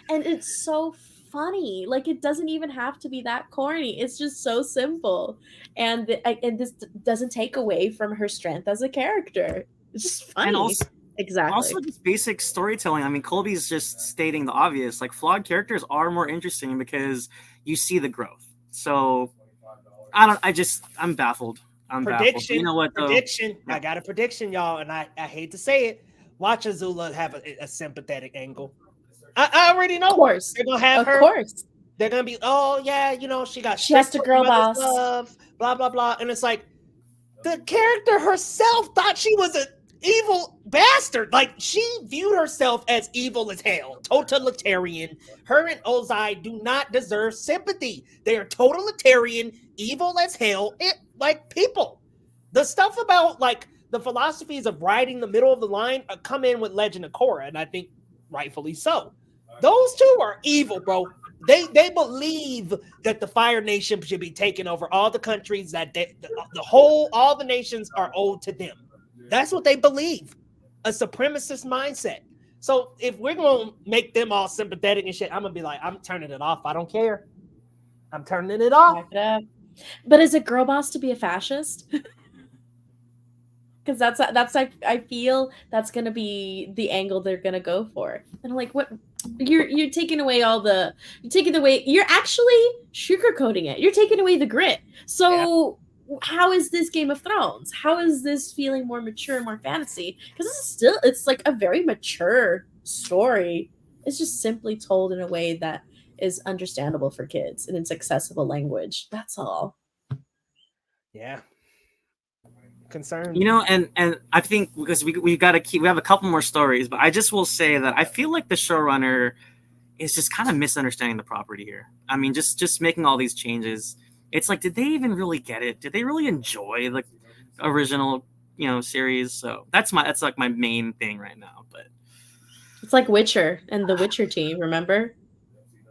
and it's so funny. Like, it doesn't even have to be that corny. It's just so simple. And this doesn't take away from her strength as a character. It's just funny. And also, exactly. Also, just basic storytelling. I mean, Colby's just stating the obvious. Like, flawed characters are more interesting because you see the growth. So, I'm baffled. I'm prediction. Baffled. You know what? Though? Prediction. I got a prediction, y'all, and I hate to say it. Watch Azula have a sympathetic angle. I already know. Of course. They're going to have her. Of course. They're going to be, oh, yeah, you know, she has to girl boss. Love, blah, blah, blah. And it's like, the character herself thought she was an evil bastard. Like, she viewed herself as evil as hell. Totalitarian. Her and Ozai do not deserve sympathy. They are totalitarian, evil as hell, like people. The stuff about, like, the philosophies of riding the middle of the line come in with Legend of Korra, and I think rightfully so. Those two are evil, bro. They believe that the Fire Nation should be taking over all the countries, that all the nations are owed to them. That's what they believe. A supremacist mindset. So if we're going to make them all sympathetic and shit, I'm going to be like, I'm turning it off. I don't care. I'm turning it off. But is it girl boss to be a fascist? Because that's I feel that's gonna be the angle they're gonna go for. And I'm like, what? You're taking away you're actually sugarcoating it. You're taking away the grit. So how is this Game of Thrones? How is this feeling more mature, more fantasy? Because it's like a very mature story. It's just simply told in a way that is understandable for kids and it's accessible language. That's all. Yeah. Concerned. You know, and I think because we have a couple more stories, but I just will say that I feel like the showrunner is just kind of misunderstanding the property here. I mean, just making all these changes. It's like, did they even really get it? Did they really enjoy the original, series? So that's like my main thing right now. But it's like Witcher and the Witcher team, remember?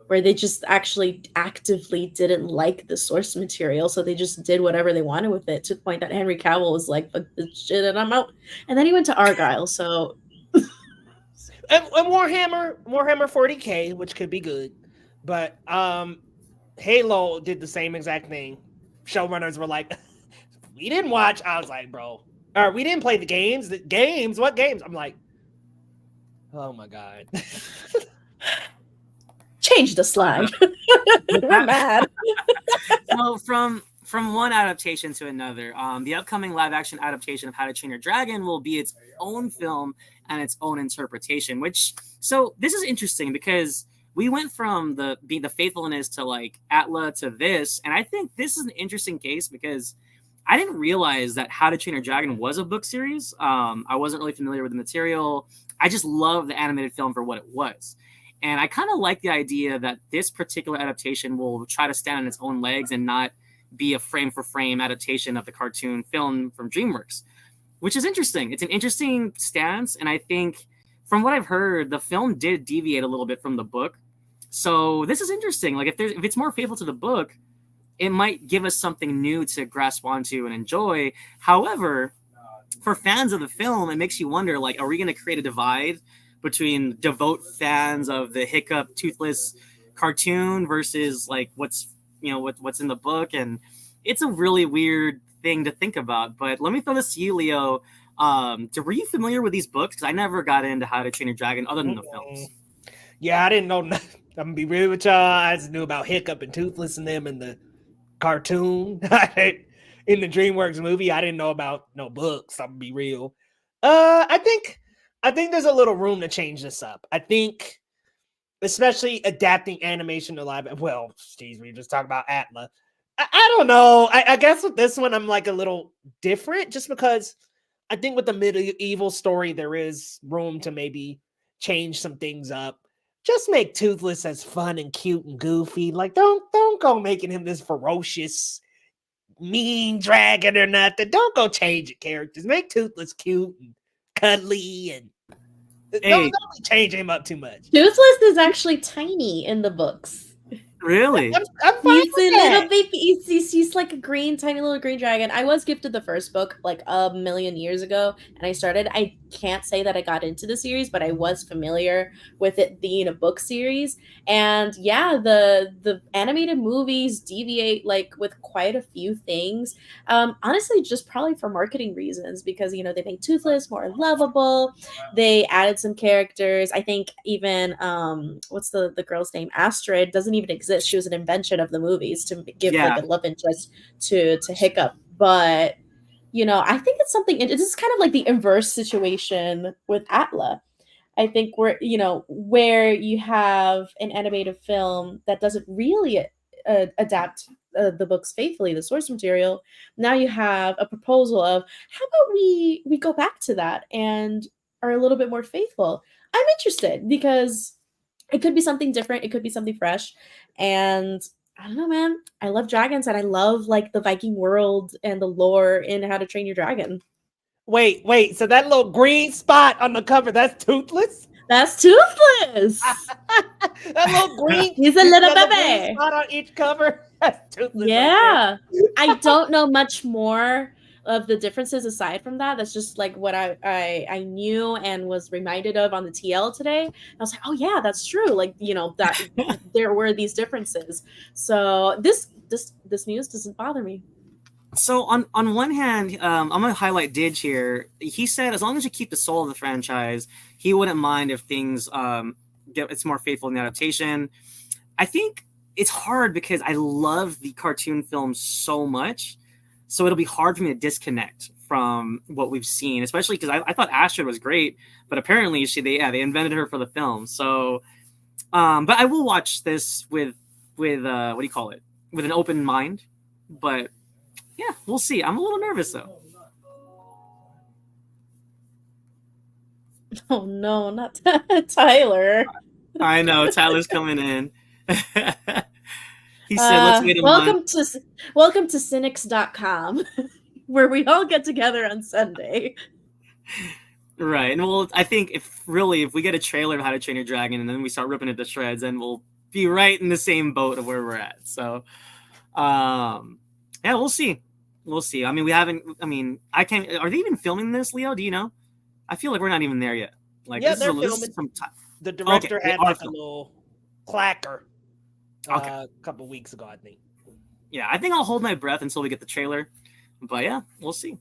Where they just actually actively didn't like the source material, so they just did whatever they wanted with it, to the point that Henry Cavill was like, fuck this shit, and I'm out. And then he went to Argylle, so... and Warhammer 40K, which could be good, but Halo did the same exact thing. Showrunners were like, we didn't watch. I was like, bro, or we didn't play the games. The games? What games? I'm like, oh my God. Change the slide. We're mad. So from one adaptation to another, the upcoming live-action adaptation of How to Train Your Dragon will be its own film and its own interpretation. So this is interesting because we went from the faithfulness to like ATLA to this, and I think this is an interesting case because I didn't realize that How to Train Your Dragon was a book series. I wasn't really familiar with the material. I just love the animated film for what it was. And I kind of like the idea that this particular adaptation will try to stand on its own legs and not be a frame-for-frame adaptation of the cartoon film from DreamWorks, which is interesting. It's an interesting stance, and I think from what I've heard, the film did deviate a little bit from the book. So this is interesting. Like if it's more faithful to the book, it might give us something new to grasp onto and enjoy. However, for fans of the film, it makes you wonder, like, are we going to create a divide between devout fans of the Hiccup Toothless cartoon versus like what's in the book? And it's a really weird thing to think about. But let me throw this to you, Leo. Were you familiar with these books? Because I never got into How to Train Your Dragon other than the films. Yeah, I didn't know nothing. I'm gonna be real with y'all. I just knew about Hiccup and Toothless and them in the cartoon. In the DreamWorks movie, I didn't know about no books. I'm gonna be real. I think there's a little room to change this up. I think, especially adapting animation to live. Well, geez, we just talked about ATLA. I don't know. I guess with this one, I'm like a little different, just because I think with the medieval story, there is room to maybe change some things up. Just make Toothless as fun and cute and goofy. Like, don't go making him this ferocious, mean dragon or nothing. Don't go changing characters. Make Toothless cute and cuddly, and don't change him up too much. Toothless is actually tiny in the books. Really? I'm fine He's a little baby. He's like a tiny little green dragon. I was gifted the first book like a million years ago, and I can't say that I got into the series, but I was familiar with it being a book series. And yeah, the animated movies deviate like with quite a few things. Honestly, just probably for marketing reasons, because they made Toothless more lovable. They added some characters. I think even what's the girl's name? Astrid doesn't even exist. She was an invention of the movies to give like a love interest to Hiccup. But I think it's something. This is kind of like the inverse situation with ATLA. I think where you have an animated film that doesn't really adapt the books faithfully, the source material. Now you have a proposal of how about we go back to that and are a little bit more faithful. I'm interested because it could be something different. It could be something fresh. And I don't know, man. I love dragons, and I love like the Viking world and the lore in How to Train Your Dragon. Wait. So that little green spot on the cover, that's Toothless? That's Toothless. That little green. He's a little baby. Green spot on each cover. That's Toothless. Yeah. I don't know much more of the differences aside from that. That's just like what I knew and was reminded of on the TL today. I was like, oh yeah, that's true. Like, that there were these differences. So this news doesn't bother me. So on one hand, I'm going to highlight Didge here. He said as long as you keep the soul of the franchise, he wouldn't mind if things it's more faithful in the adaptation. I think it's hard because I love the cartoon film so much. So it'll be hard for me to disconnect from what we've seen, especially because I thought Astrid was great, but apparently they invented her for the film. So, but I will watch this with what do you call it? With an open mind. But yeah, we'll see. I'm a little nervous though. Oh no, not Tyler. I know Tyler's coming in. He said, let's wait a month. Welcome to cynics.com, where we all get together on Sunday. Right. And well, I think if we get a trailer of How to Train Your Dragon and then we start ripping it to shreds, then we'll be right in the same boat of where we're at. So, yeah, we'll see. We'll see. I mean, I can't. Are they even filming this, Leo? Do you know? I feel like we're not even there yet. Like, yeah, they're filming. The director had like a little clacker. A couple weeks ago, I think. Yeah, I think I'll hold my breath until we get the trailer. But yeah, we'll see.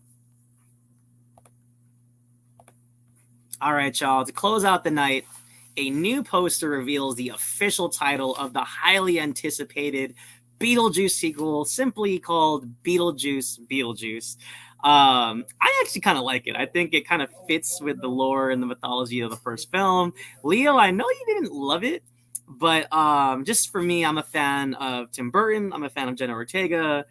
All right, y'all. To close out the night, a new poster reveals the official title of the highly anticipated Beetlejuice sequel, simply called Beetlejuice. I actually kind of like it. I think it kind of fits with the lore and the mythology of the first film. Leo, I know you didn't love it, but just for me, I'm a fan of Tim Burton. I'm a fan of Jenna Ortega.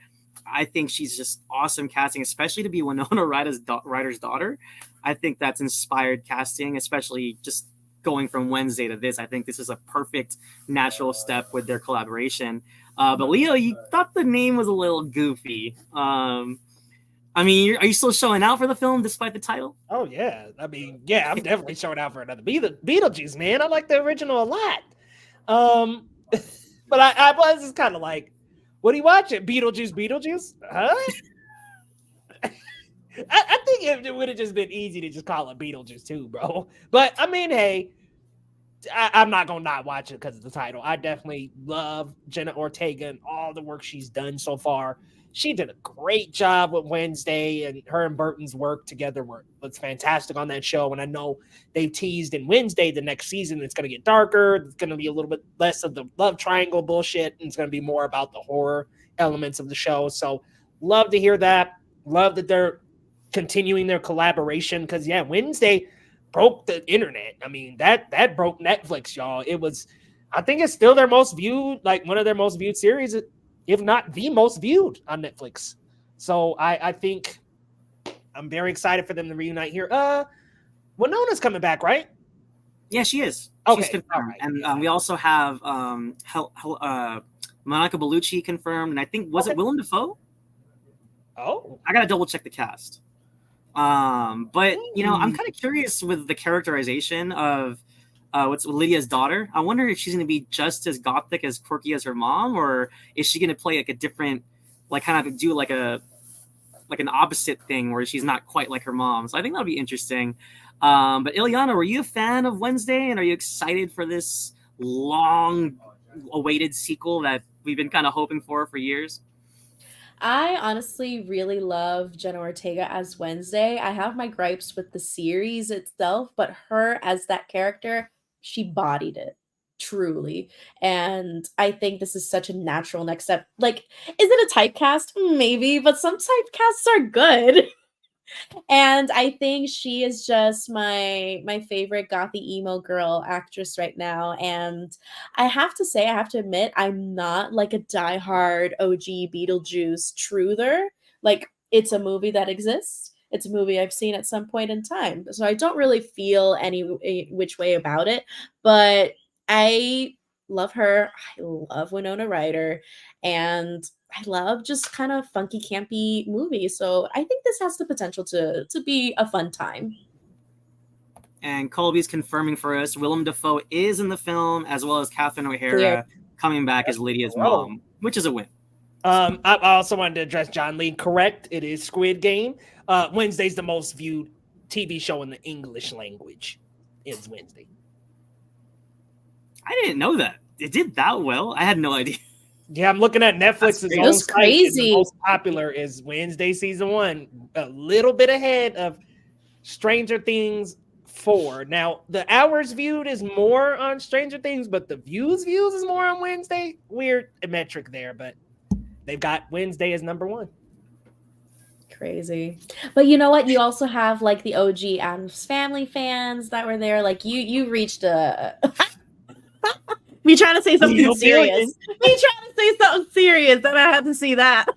I think she's just awesome casting, especially to be Winona Ryder's daughter. I think that's inspired casting, especially just going from Wednesday to this. I think this is a perfect natural step with their collaboration. But Leo, you thought the name was a little goofy. I mean, are you still showing out for the film despite the title? Oh yeah, I mean, yeah, I'm definitely showing out for another Beetlejuice, man. I like the original a lot. But I was just kind of like, what are you watching? Beetlejuice? Huh? I think it would have just been easy to just call it Beetlejuice too, bro. But I mean, hey, I'm not gonna not watch it because of the title. I definitely love Jenna Ortega and all the work she's done so far. She did a great job with Wednesday, and her and Burton's work together was fantastic on that show. And I know they've teased in Wednesday the next season it's going to get darker. It's going to be a little bit less of the love triangle bullshit, and it's going to be more about the horror elements of the show. So love to hear that. Love that they're continuing their collaboration because, yeah, Wednesday broke the internet. I mean, that broke Netflix, y'all. I think it's still their most viewed, like one of their most viewed series, if not the most viewed on Netflix. So I think I'm very excited for them to reunite here. Winona's coming back, right? Yeah, she is. Okay. She's confirmed. Right. And we also have Monica Bellucci confirmed. And I think, was it Willem Dafoe? Oh. I got to double check the cast. But, you know, I'm kind of curious with the characterization of what's Lydia's daughter. I wonder if she's going to be just as gothic as quirky as her mom, or is she going to play like a different, like kind of do like an opposite thing where she's not quite like her mom. So I think that'll be interesting. But Ileana, were you a fan of Wednesday, and are you excited for this long awaited sequel that we've been kind of hoping for years? I honestly really love Jenna Ortega as Wednesday. I have my gripes with the series itself, but her as that character, she bodied it truly. And I think this is such a natural next step. Like, is it a typecast? Maybe, but some typecasts are good. And I think she is just my favorite gothy emo girl actress right now. And I have to admit, I'm not like a diehard OG Beetlejuice truther. Like, it's a movie that exists. It's a movie I've seen at some point in time. So I don't really feel any which way about it. But I love her. I love Winona Ryder. And I love just kind of funky, campy movies. So I think this has the potential to be a fun time. And Colby's confirming for us Willem Dafoe is in the film, as well as Catherine O'Hara coming back as Lydia's mom, which is a win. I also wanted to address John Lee. Correct, it is Squid Game. Wednesday's the most viewed TV show in the English language. It's Wednesday. I didn't know that. It did that well. I had no idea. Yeah, I'm looking at Netflix's own That's site, crazy. and the most popular is Wednesday season 1, a little bit ahead of Stranger Things 4. Now, the hours viewed is more on Stranger Things, but the views is more on Wednesday. Weird metric there, but they've got Wednesday as number 1. Crazy. But you know what? You also have like the OG Addams Family fans that were there. Like you reached a me trying to say something serious. Me trying to say something serious, and I had to see that.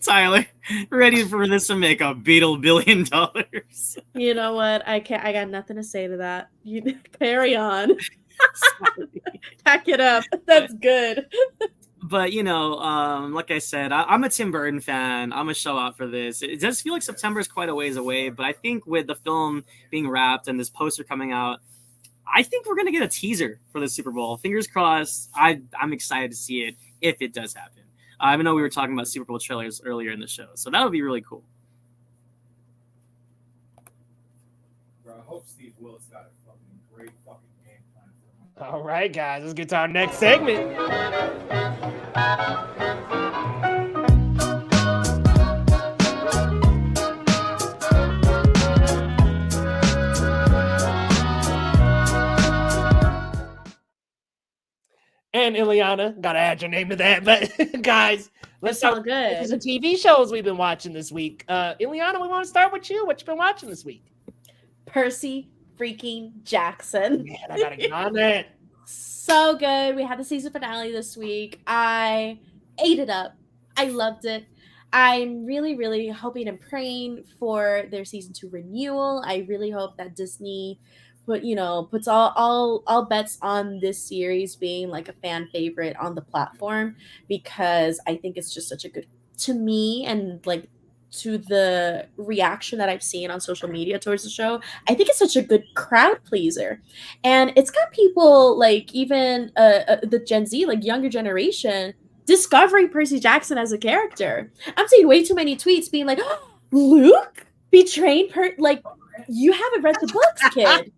Tyler, ready for this to make $1 billion? You know what? I got nothing to say to that. You carry on. Pack it up. That's good. But, you know, like I said, I'm a Tim Burton fan. I'm a show out for this. It does feel like September is quite a ways away, but I think with the film being wrapped and this poster coming out, I think we're going to get a teaser for the Super Bowl. Fingers crossed. I'm excited to see it if it does happen. I know we were talking about Super Bowl trailers earlier in the show, so that would be really cool. Bro, I hope Steve Willis got a great game plan for him. All right, guys, let's get to our next segment. And Ileana, gotta add your name to that. But guys, let's It's all talk good. the TV shows we've been watching this week. Ileana, we want to start with you. What you been watching this week? Percy freaking Jackson. Man, I gotta get on that. So good. We had the season finale this week. I ate it up. I loved it. I'm really, really hoping and praying for their season 2 renewal. I really hope that Disney puts all bets on this series being like a fan favorite on the platform, because I think it's just such a good, to me, and like to the reaction that I've seen on social media towards the show, I think it's such a good crowd pleaser. And it's got people like even the Gen Z, like younger generation, discovering Percy Jackson as a character. I'm seeing way too many tweets being like, oh, Luke betraying like, you haven't read the books, kid.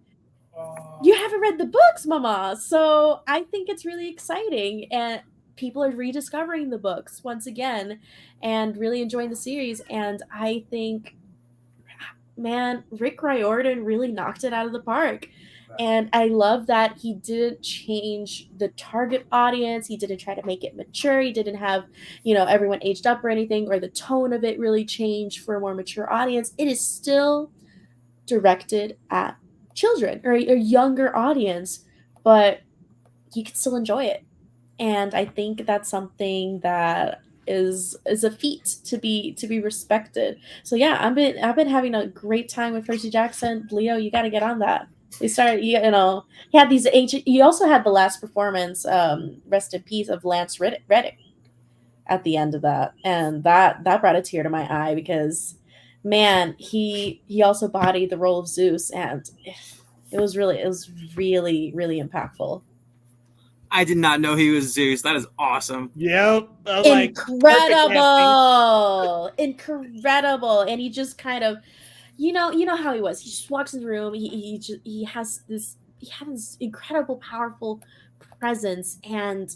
You haven't read the books, mama. So I think it's really exciting, and people are rediscovering the books once again and really enjoying the series. And I think, man, Rick Riordan really knocked it out of the park. And I love that he didn't change the target audience. He didn't try to make it mature. He didn't have, everyone aged up or anything, or the tone of it really changed for a more mature audience. It is still directed at children or a younger audience, but you can still enjoy it. And I think that's something that is a feat to be respected. So yeah, I've been having a great time with Percy Jackson. Leo, you got to get on that. They started, he had these ancient. You also had the last performance, rest in peace, of Lance Reddick at the end of that, and that brought a tear to my eye, because man, he also bodied the role of Zeus, and it was really really impactful. I did not know he was Zeus. That is awesome. Yep. Incredible. And he just kind of, you know how he was. He just walks in the room. He has this incredible, powerful presence, and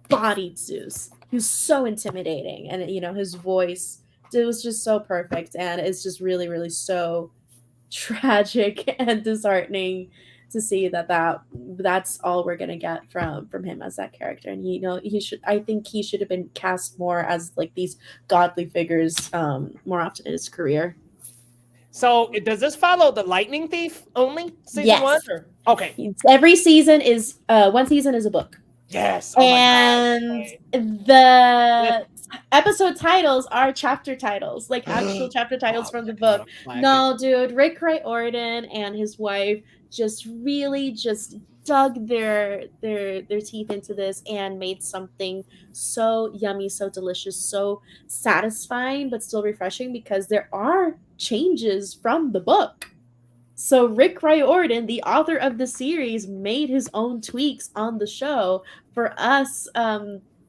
bodied Zeus. He was so intimidating, and his voice, it was just so perfect, and it's just really, really so tragic and disheartening to see that's all we're gonna get from him as that character. And I think he should have been cast more as like these godly figures more often in his career. So does this follow the Lightning Thief only season? Yes. 1? Or? Okay. Every season is one season is a book. Yes. And the episode titles are chapter titles, like actual chapter titles from the book. No, dude, Rick Riordan and his wife just really just dug their teeth into this and made something so yummy, so delicious, so satisfying, but still refreshing, because there are changes from the book. So Rick Riordan, the author of the series, made his own tweaks on the show for us,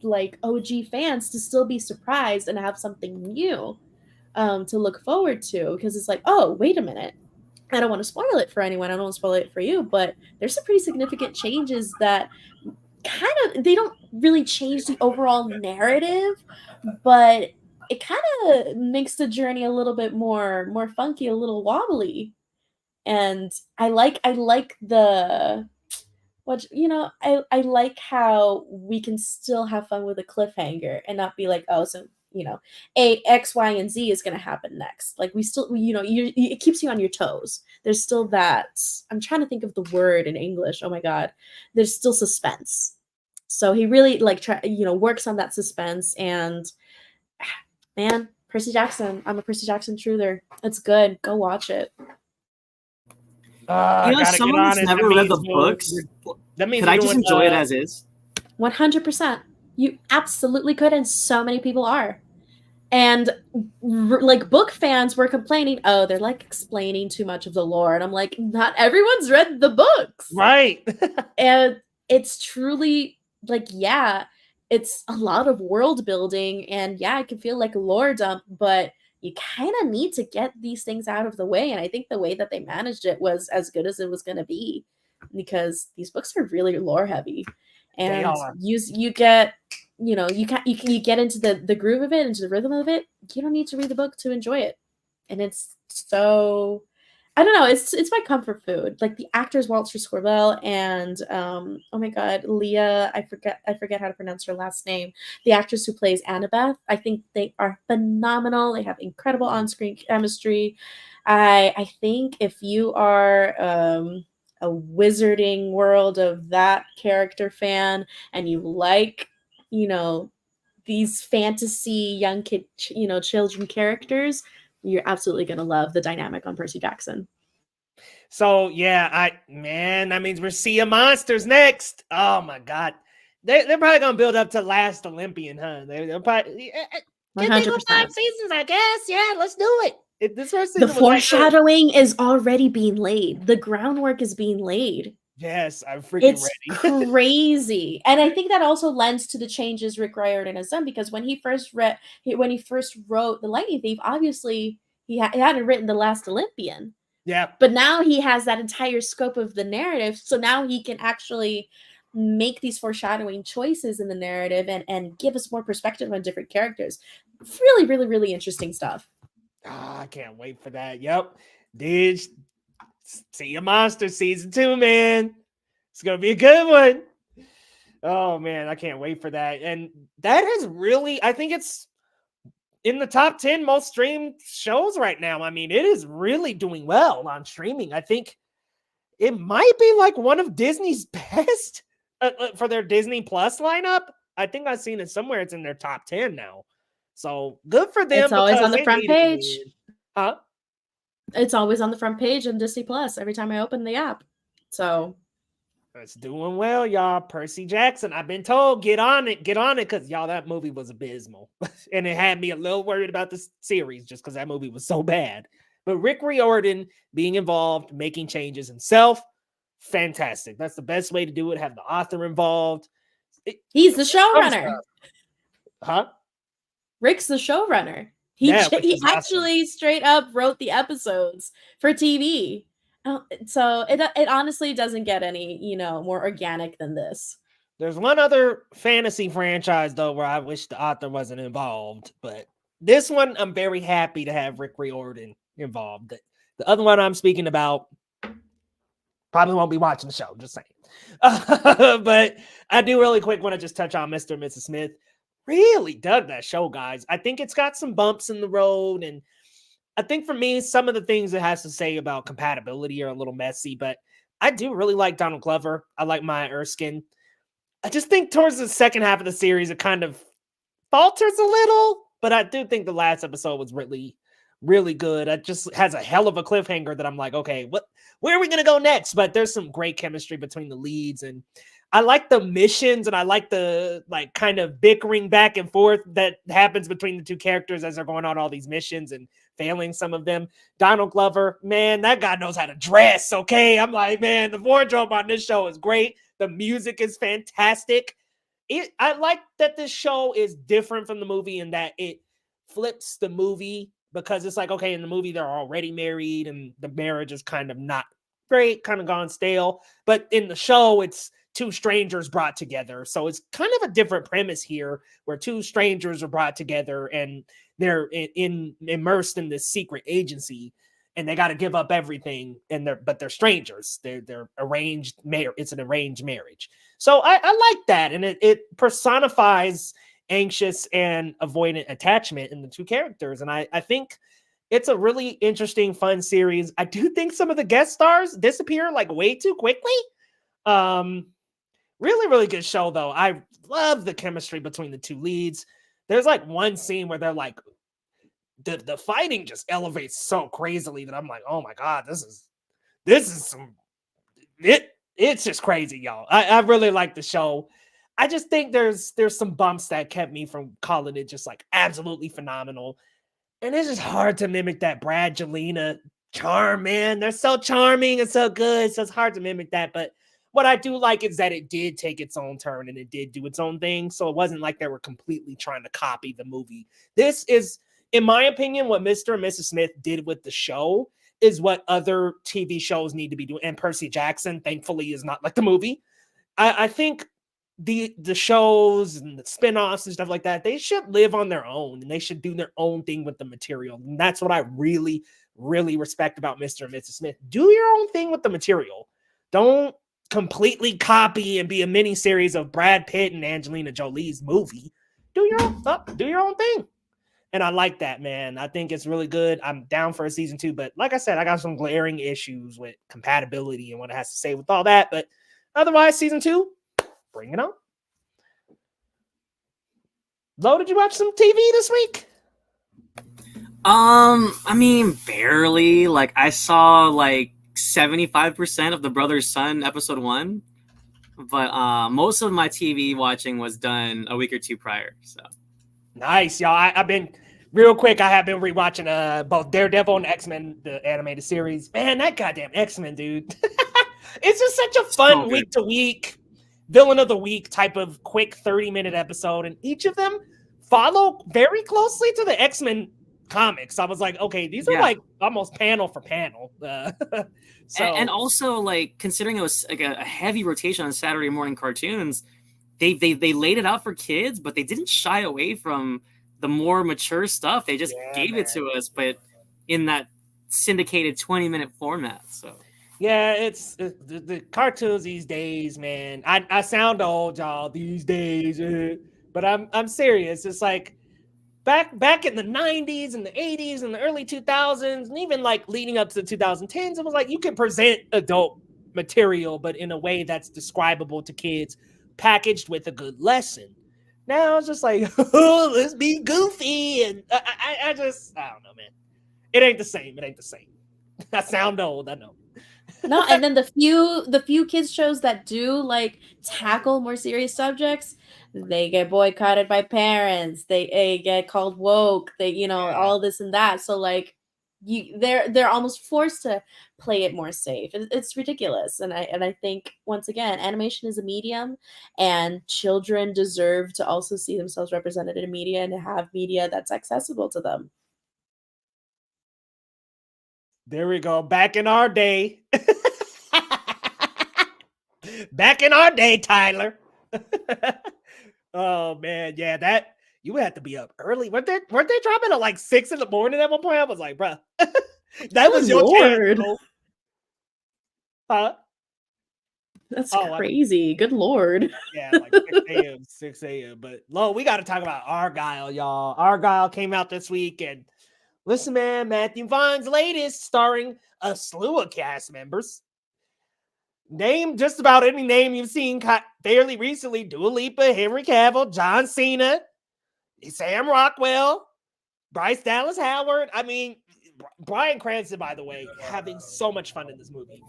like OG fans, to still be surprised and have something new to look forward to. Because it's like, oh, wait a minute. I don't want to spoil it for anyone. I don't want to spoil it for you, but there's some pretty significant changes that they don't really change the overall narrative, but it kind of makes the journey a little bit more funky, a little wobbly. And I like the I like how we can still have fun with a cliffhanger and not be like, oh, so A, X, Y, and Z is going to happen next. Like we still, it keeps you on your toes. There's still that. I'm trying to think of the word in English. Oh my God, there's still suspense. So he really works on that suspense. And man, Percy Jackson. I'm a Percy Jackson truther. It's good. Go watch it. Someone that's never read the books, could I just enjoy it as is? 100%. You absolutely could, and so many people are. And like book fans were complaining, oh, they're like explaining too much of the lore. And I'm like, not everyone's read the books. Right. And it's truly like, yeah, it's a lot of world building, and yeah, it can feel like a lore dump, but you kind of need to get these things out of the way. And I think the way that they managed it was as good as it was going to be, because these books are really lore heavy, and you get, you get into the groove of it, into the rhythm of it. You don't need to read the book to enjoy it. And it's so I don't know. It's my comfort food. Like the actors Walter Scorbell and oh my god, Leah. I forget how to pronounce her last name. The actress who plays Annabeth. I think they are phenomenal. They have incredible on-screen chemistry. I think if you are a Wizarding World of that character fan and you like, you know, these fantasy young kid, children characters, you're absolutely gonna love the dynamic on Percy Jackson. So yeah, that means we're Sea of Monsters next. Oh my god, they're probably gonna build up to Last Olympian, huh? They're probably can they go 5 100%. seasons? I guess. Yeah, let's do it. This first The season was like foreshadowing is already being laid. The groundwork is being laid. yes, I'm freaking It's ready. crazy. And I think that also lends to the changes Rick Riordan has done, because when he first wrote The Lightning Thief, obviously he hadn't written The Last Olympian. Yeah. But now he has that entire scope of the narrative, so now he can actually make these foreshadowing choices in the narrative and give us more perspective on different characters. Really, really, really interesting stuff. Oh, I can't wait for that. Yep. Dude, Sea of Monsters season 2, man. It's gonna be a good one. Oh man, I can't wait for that. And that has really, I think it's in the top 10 most streamed shows right now. I mean, it is really doing well on streaming. I think it might be like one of Disney's best for their Disney Plus lineup. I think I've seen it somewhere. It's in their top 10 now. So good for them. It's always on the they front needed to page. win. Huh? It's always on the front page of Disney Plus every time I open the app. So it's doing well, y'all. Percy Jackson. I've been told get on it, because y'all, that movie was abysmal. And it had me a little worried about the series just because that movie was so bad. But Rick Riordan being involved, making changes himself, fantastic. That's the best way to do it. Have the author involved. He's the showrunner. Huh? Rick's the showrunner. He actually awesome. Straight up wrote the episodes for TV. So it honestly doesn't get any, more organic than this. There's one other fantasy franchise, though, where I wish the author wasn't involved. But this one, I'm very happy to have Rick Riordan involved. The other one I'm speaking about, probably won't be watching the show, just saying. But I do really quick want to just touch on Mr. and Mrs. Smith. Really dug that show, guys. I think it's got some bumps in the road, and I think for me, some of the things it has to say about compatibility are a little messy, but I do really like Donald Glover. I like Maya Erskine. I just think towards the second half of the series, it kind of falters a little, but I do think the last episode was really, really good. It just has a hell of a cliffhanger that I'm like, okay, where are we going to go next? But there's some great chemistry between the leads, and I like the missions, and I like the kind of bickering back and forth that happens between the two characters as they're going on all these missions and failing some of them. Donald Glover, man, that guy knows how to dress, okay? I'm like, man, the wardrobe on this show is great. The music is fantastic. I like that this show is different from the movie in that it flips the movie, because it's like, okay, in the movie, they're already married and the marriage is kind of not great, kind of gone stale. But in the show, it's two strangers brought together. So it's kind of a different premise here, where two strangers are brought together and they're immersed in this secret agency, and they got to give up everything. But they're strangers. They're arranged. It's an arranged marriage. So I like that, and it personifies anxious and avoidant attachment in the two characters. And I think it's a really interesting, fun series. I do think some of the guest stars disappear like way too quickly. Really, really good show, though. I love the chemistry between the two leads. There's like one scene where they're like, the fighting just elevates so crazily that I'm like, oh my God, this is some, it's just crazy, y'all. I really like the show. I just think there's some bumps that kept me from calling it just like absolutely phenomenal. And it's just hard to mimic that Brad Jelena charm, man. They're so charming and so good. So it's hard to mimic that. But what I do like is that it did take its own turn and it did do its own thing. So it wasn't like they were completely trying to copy the movie. This is, in my opinion, what Mr. and Mrs. Smith did with the show is what other TV shows need to be doing. And Percy Jackson, thankfully, is not like the movie. I think the shows and the spinoffs and stuff like that, they should live on their own and they should do their own thing with the material. And that's what I really really respect about Mr. and Mrs. Smith. Do your own thing with the material. Don't completely copy and be a mini series of Brad Pitt and Angelina Jolie's movie. Do your own thing. And I like that, man. I think it's really good. I'm down for a season 2, but like I said, I got some glaring issues with compatibility and what it has to say with all that. But otherwise, season 2, bring it on. Lo, did you watch some TV this week? I mean, barely. Like, I saw like 75% of The Brother's Son episode 1, but most of my TV watching was done a week or two prior. So nice, y'all. I've been real quick. I have been rewatching both Daredevil and X-Men, the animated series. Man, that goddamn X-Men, dude. It's just such a fun week to week villain of the week type of quick 30-minute episode, and each of them follow very closely to the X-Men comics. I was like, okay, these are like almost panel for panel. And also, like, considering it was like a heavy rotation on Saturday morning cartoons, they laid it out for kids, but they didn't shy away from the more mature stuff. They just gave it to us, but in that syndicated 20-minute format. So yeah, it's the cartoons these days, man. I sound old, y'all, these days, but I'm serious. It's like back in the 90s and the 80s and the early 2000s, and even like leading up to the 2010s, it was like you can present adult material, but in a way that's describable to kids, packaged with a good lesson. Now it's just like, oh, let's be goofy, and I don't know, man. It ain't the same. I sound old, I know. No, and then the few kids shows that do like tackle more serious subjects, they get boycotted by parents. They get called woke. They all this and that. So like they're almost forced to play it more safe. It's ridiculous. And I think once again, animation is a medium, and children deserve to also see themselves represented in media and to have media that's accessible to them. There we go. Back in our day. Back in our day, Tyler. Oh man, yeah, that you would have to be up early. Weren't they dropping at like 6 a.m. at one point? I was like, bruh, that was your chance, bro. Huh? That's crazy. Good Lord. Yeah, like 6 a.m. But Lo, we got to talk about Argylle, y'all. Argylle came out this week, and listen, man, Matthew Vaughn's latest, starring a slew of cast members. Name just about any name you've seen fairly recently. Dua Lipa, Henry Cavill, John Cena, Sam Rockwell, Bryce Dallas Howard. I mean, Bryan Cranston, by the way, having so much fun in this movie.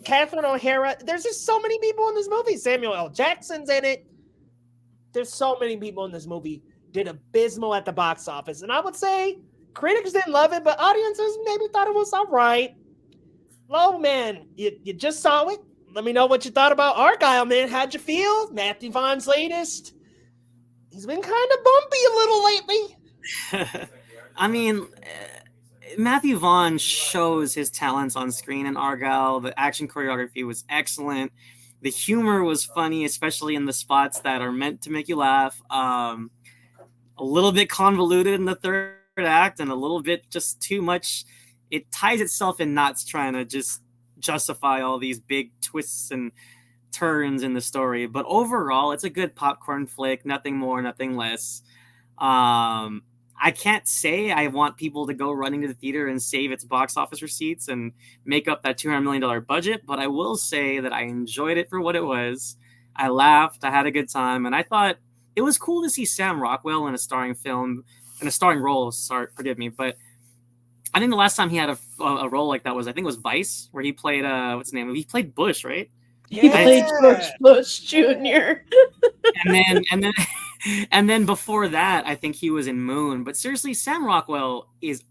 Catherine O'Hara. There's just so many people in this movie. Samuel L. Jackson's in it. There's so many people in this movie. Did abysmal at the box office. And I would say critics didn't love it, but audiences maybe thought it was all right. Lo, man, you just saw it. Let me know what you thought about Argylle, man. How'd you feel? Matthew Vaughn's latest. He's been kind of bumpy a little lately. I mean, Matthew Vaughn shows his talents on screen in Argylle. The action choreography was excellent. The humor was funny, especially in the spots that are meant to make you laugh. A little bit convoluted in the third act, and a little bit just too much. It ties itself in knots trying to just justify all these big twists and turns in the story. But overall, it's a good popcorn flick. Nothing more, nothing less. I can't say I want people to go running to the theater and save its box office receipts and make up that $200 million budget, but I will say that I enjoyed it for what it was. I laughed, I had a good time, and I thought it was cool to see Sam Rockwell in a starring role. Forgive me, but I think the last time he had a role like that was, I think it was Vice, where he played what's his name? He played Bush, right? Yeah. He played George Bush Jr. and then before that, I think he was in Moon. But seriously, Sam Rockwell is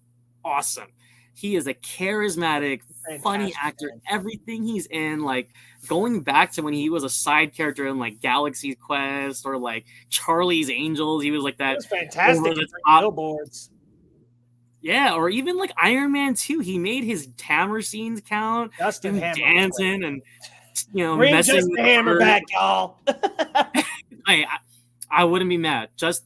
awesome. He is a charismatic, funny actor. Man. Everything he's in, like going back to when he was a side character in like Galaxy Quest or like Charlie's Angels, he was like that. It was fantastic. Billboards. Yeah, or even like Iron Man 2, he made his hammer scenes count. Justin Hammer dancing and bring messing Justin with Hammer back, y'all. I wouldn't be mad. Just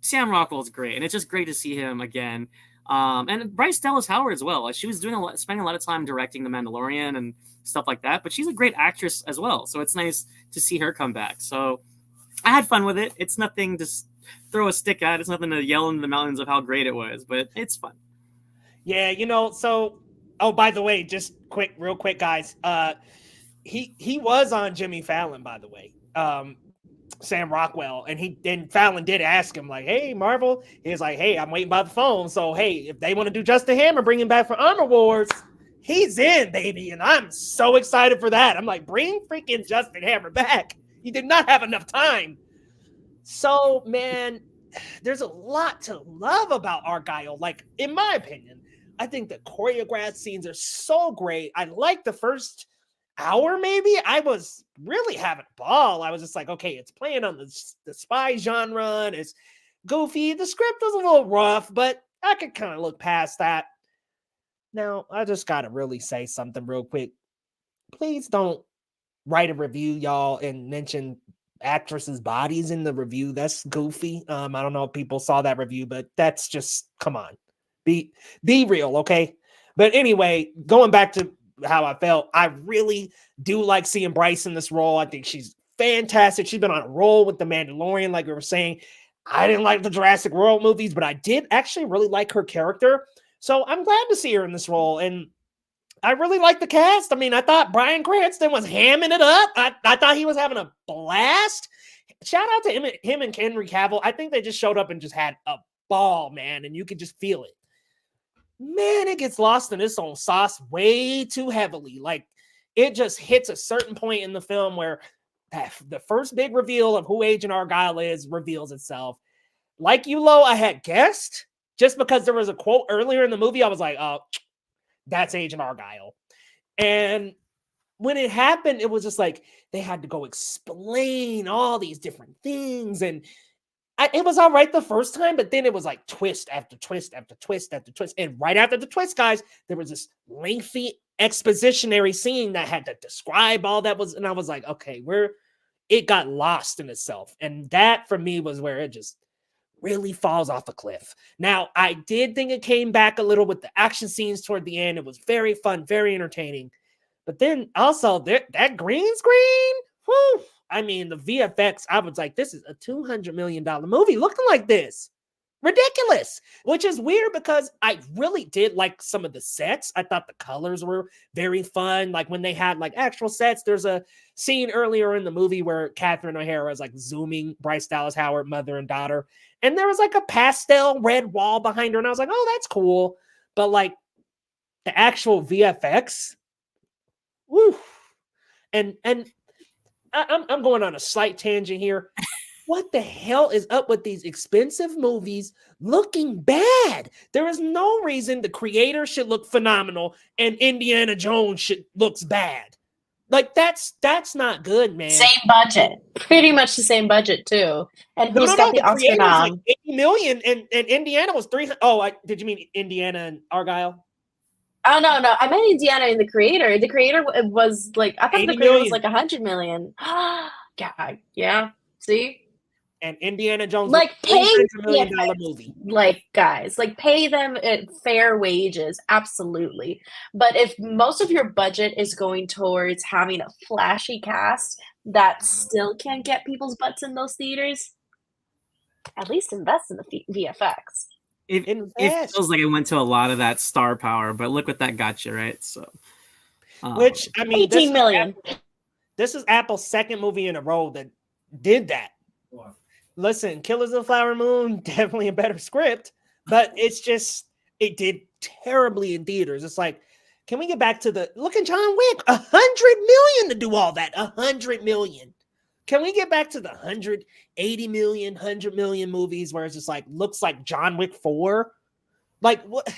Sam Rockwell's great, and it's just great to see him again. And Bryce Dallas Howard as well. Like, she was spending a lot of time directing The Mandalorian and stuff like that. But she's a great actress as well, so it's nice to see her come back. So I had fun with it. It's nothing to throw a stick at. It's nothing to yell into the mountains of how great it was, but it's fun. Yeah, so by the way, just real quick, guys. He was on Jimmy Fallon, by the way. Sam Rockwell, and Fallon did ask him, like, hey, Marvel. He's like, hey, I'm waiting by the phone. So hey, if they want to do Justin Hammer, bring him back for Armor Wars, he's in, baby. And I'm so excited for that. I'm like, bring freaking Justin Hammer back. He did not have enough time. So, man, there's a lot to love about Argylle. Like, in my opinion, I think the choreographed scenes are so great. I like the first hour, maybe. I was really having a ball. I was just like, okay, it's playing on the spy genre, and it's goofy. The script was a little rough, but I could kind of look past that. Now, I just got to really say something real quick. Please don't write a review, y'all, and mention actresses' bodies in the review. That's goofy. I don't know if people saw that review, but that's just, come on. Be real, okay? But anyway, going back to how I felt, I really do like seeing Bryce in this role. I think she's fantastic. She's been on a roll with The Mandalorian, like we were saying. I didn't like the Jurassic World movies, but I did actually really like her character. So I'm glad to see her in this role. And I really like the cast. I mean, I thought Bryan Cranston was hamming it up. I thought he was having a blast. Shout out to him and Henry Cavill. I think they just showed up and just had a ball, man, and you could just feel it. Man, it gets lost in its own sauce way too heavily. Like, it just hits a certain point in the film where the first big reveal of who Agent Argylle is reveals itself. Like you, Lo, I had guessed, just because there was a quote earlier in the movie. I was like, oh, that's Agent Argylle. And when it happened, it was just like they had to go explain all these different things. And it was all right the first time, but then it was like twist after twist after twist after twist. And right after the twist, guys, there was this lengthy expositionary scene that had to describe all that was. And I was like, okay, it got lost in itself. And that for me was where it just really falls off a cliff. Now, I did think it came back a little with the action scenes toward the end. It was very fun, very entertaining. But then also that green screen, whew, I mean, the VFX, I was like, this is a $200 million movie looking like this. Ridiculous. Which is weird because I really did like some of the sets. I thought the colors were very fun. Like when they had like actual sets, there's a scene earlier in the movie where Catherine O'Hara is like zooming Bryce Dallas Howard, mother and daughter. And there was like a pastel red wall behind her. And I was like, oh, that's cool. But like the actual VFX, woo. And I'm going on a slight tangent here. What the hell is up with these expensive movies looking bad? There is no reason the creator should look phenomenal and Indiana Jones looks bad. Like that's not good, man. Same budget, pretty much the same budget too. And he's got the Oscar nom. Like 80 million, and Indiana was 300. Oh, did you mean Indiana and Argylle? Oh no, I meant Indiana and the creator. The creator was like, I thought the creator was like 100 million. Yeah. See. And Indiana Jones, like, pay $300 million movie. Like, guys, like, pay them fair wages, absolutely. But if most of your budget is going towards having a flashy cast that still can't get people's butts in those theaters, at least invest in the VFX. It feels like it went to a lot of that star power, but look what that got you, right? So, which I mean, 18 million. This is Apple's second movie in a row that did that. Wow. Listen, Killers of the Flower Moon, definitely a better script, but it's just, it did terribly in theaters. It's like, can we get back to look at John Wick, 100 million to do all that, 100 million. Can we get back to the 180 million, 100 million movies where it's just like, looks like John Wick 4? Like, what?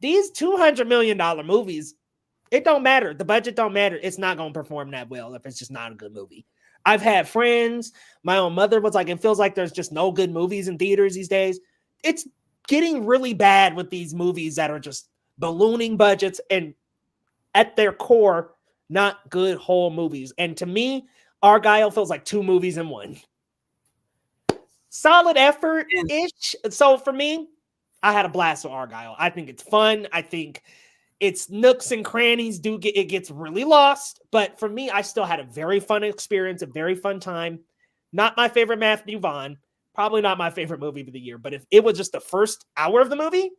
These $200 million movies, it don't matter. The budget don't matter. It's not going to perform that well if it's just not a good movie. I've had friends, my own mother was like, it feels like there's just no good movies in theaters these days. It's getting really bad with these movies that are just ballooning budgets and at their core, not good whole movies. And to me, Argylle feels like two movies in one. Solid effort-ish. So for me, I had a blast with Argylle. I think it's fun. I think its nooks and crannies it gets really lost. But for me, I still had a very fun experience, a very fun time. Not my favorite Matthew Vaughn. Probably not my favorite movie of the year. But if it was just the first hour of the movie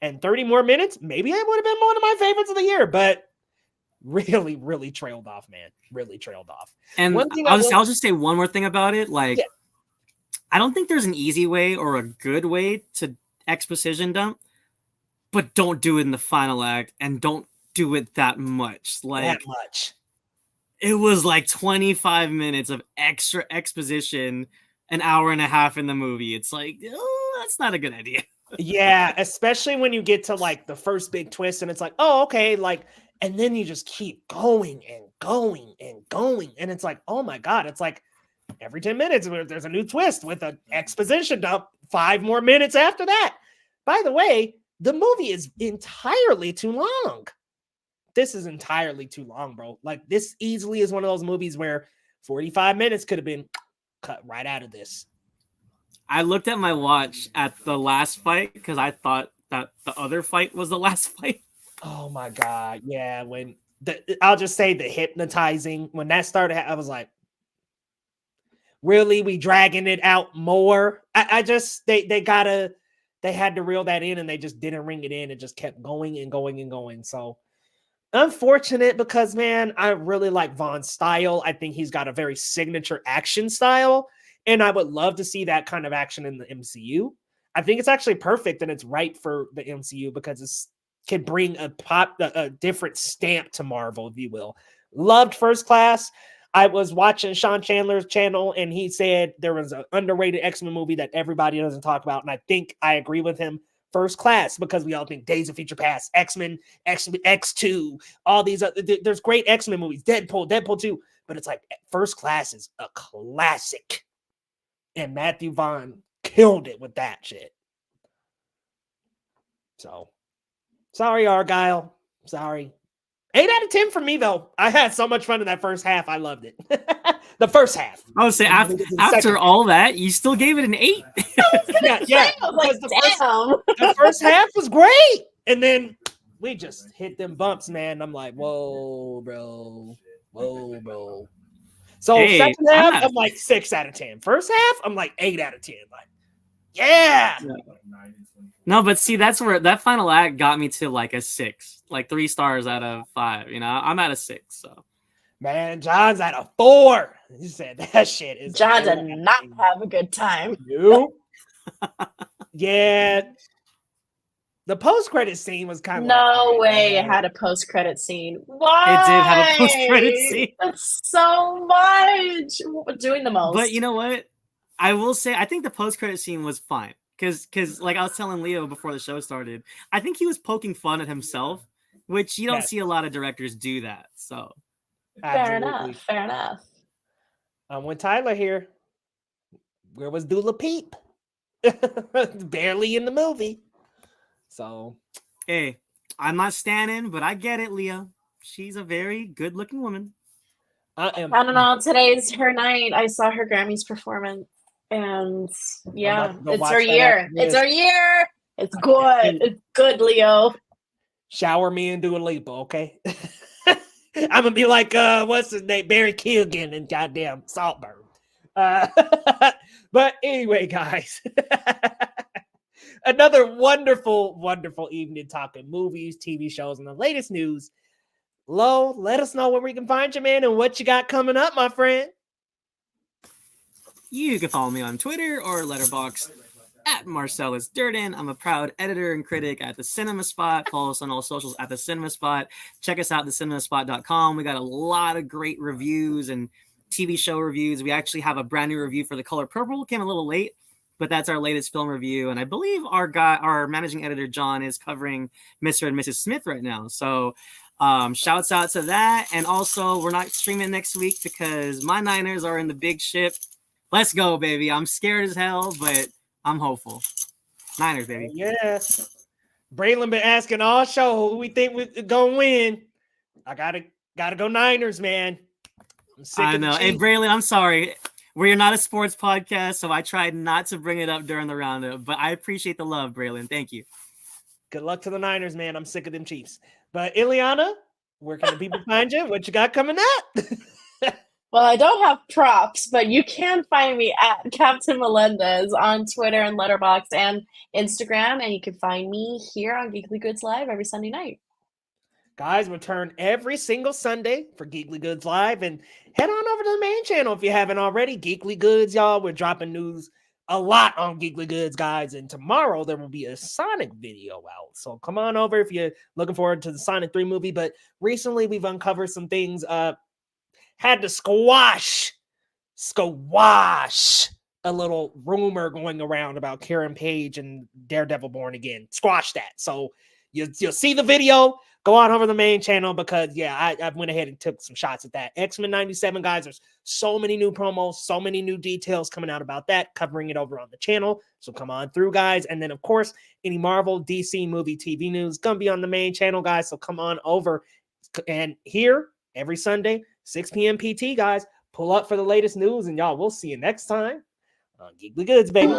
and 30 more minutes, maybe it would have been one of my favorites of the year. But really, really trailed off, man. Really trailed off. And one thing I'll just say one more thing about it. Like, yeah. I don't think there's an easy way or a good way to exposition dump, but don't do it in the final act and don't do it that much. Like That much. It was like 25 minutes of extra exposition, an hour and a half in the movie. It's like, oh, that's not a good idea. Yeah, especially when you get to like the first big twist and it's like, oh, okay, like, and then you just keep going and going and going. And it's like, oh my God, it's like every 10 minutes there's a new twist with an exposition dump, 5 more minutes after that. By the way, the movie is entirely too long. This is entirely too long, bro. Like, this easily is one of those movies where 45 minutes could have been cut right out of this. I looked at my watch at the last fight because I thought that the other fight was the last fight. Oh my God. Yeah. I'll just say the hypnotizing, when that started, I was like, really? We dragging it out more? They had to reel that in and they just didn't ring it in. It just kept going and going and going. So unfortunate because, man, I really like Vaughn's style. I think he's got a very signature action style. And I would love to see that kind of action in the MCU. I think it's actually perfect and it's right for the MCU because it can bring a different stamp to Marvel, if you will. Loved First Class. I was watching Sean Chandler's channel and he said there was an underrated X-Men movie that everybody doesn't talk about. And I think I agree with him. First Class, because we all think Days of Future Past, X-Men, X2, all these other, there's great X-Men movies, Deadpool 2, but it's like First Class is a classic. And Matthew Vaughn killed it with that shit. So, sorry, Argylle. Sorry. 8 out of 10 for me, though. I had so much fun in that first half. I loved it. The first half. I would say after all that, you still gave it an 8. Yeah. Like, the first half was great. And then we just hit them bumps, man. I'm like, whoa, bro. So second half, I'm like 6 out of 10. First half, I'm like 8 out of 10. Like, yeah. No, but see, that's where that final act got me to like a 6, like 3 stars out of 5. You know, I'm at a 6. So, man, John's at a 4. He said that shit is. John did not have a good time. Nope. Yeah. The post-credit scene was kind of no way it had a post-credit scene. Why? It did have a post-credit scene. That's so much. Doing the most. But you know what? I will say, I think the post-credit scene was fine. Because like I was telling Leo before the show started, I think he was poking fun at himself, which you don't see a lot of directors do that. So fair enough. I'm with Tyler here. Where was Dula Peep? Barely in the movie. So, hey, I'm not standing, but I get it, Leo. She's a very good-looking woman. I don't know. Today's her night. I saw her Grammys performance, and yeah, it's her year. It's her year. It's good. It's good, Leo. Shower me and do a Lipa, okay? I'm gonna be like, what's his name? Barry Keoghan and goddamn Saltburn. But anyway, guys. Another wonderful, wonderful evening talking movies, TV shows, and the latest news. Lo, let us know where we can find you, man, and what you got coming up, my friend. You can follow me on Twitter or Letterboxd at Marcellus Durden. I'm a proud editor and critic at The Cinema Spot. Follow us on all socials at The Cinema Spot. Check us out at thecinemasspot.com. We got a lot of great reviews and TV show reviews. We actually have a brand new review for The Color Purple. Came a little late, but that's our latest film review. And I believe our managing editor, John, is covering Mr. and Mrs. Smith right now. So shouts out to that. And also, we're not streaming next week because my Niners are in the big ship. Let's go, baby. I'm scared as hell, but I'm hopeful. Niners, baby. Yes. Braylon been asking all show who we think we're going to win. I gotta go Niners, man. I know. Hey, Braylon, I'm sorry. We're not a sports podcast, so I tried not to bring it up during the roundup. But I appreciate the love, Braylon. Thank you. Good luck to the Niners, man. I'm sick of them Chiefs. But Ileana, where can the people find you? What you got coming up? Well, I don't have props, but you can find me at Captain Melendez on Twitter and Letterboxd and Instagram, and you can find me here on Geekly Goods Live every Sunday night. Guys, return every single Sunday for Geekly Goods Live, and head on over to the main channel if you haven't already. Geekly Goods, y'all. We're dropping news a lot on Geekly Goods, guys, and tomorrow there will be a Sonic video out. So come on over if you're looking forward to the Sonic 3 movie. But recently we've uncovered some things. Had to squash a little rumor going around about Karen Page and Daredevil Born Again. Squash that. So you'll see the video. Go on over the main channel because, yeah, I went ahead and took some shots at that. X-Men 97, guys, there's so many new promos, so many new details coming out about that, covering it over on the channel. So come on through, guys. And then, of course, any Marvel, DC, movie, TV news going to be on the main channel, guys. So come on over. And here, every Sunday, 6 p.m. PT, guys, pull up for the latest news. And, y'all, we'll see you next time on Geekly Goods, baby.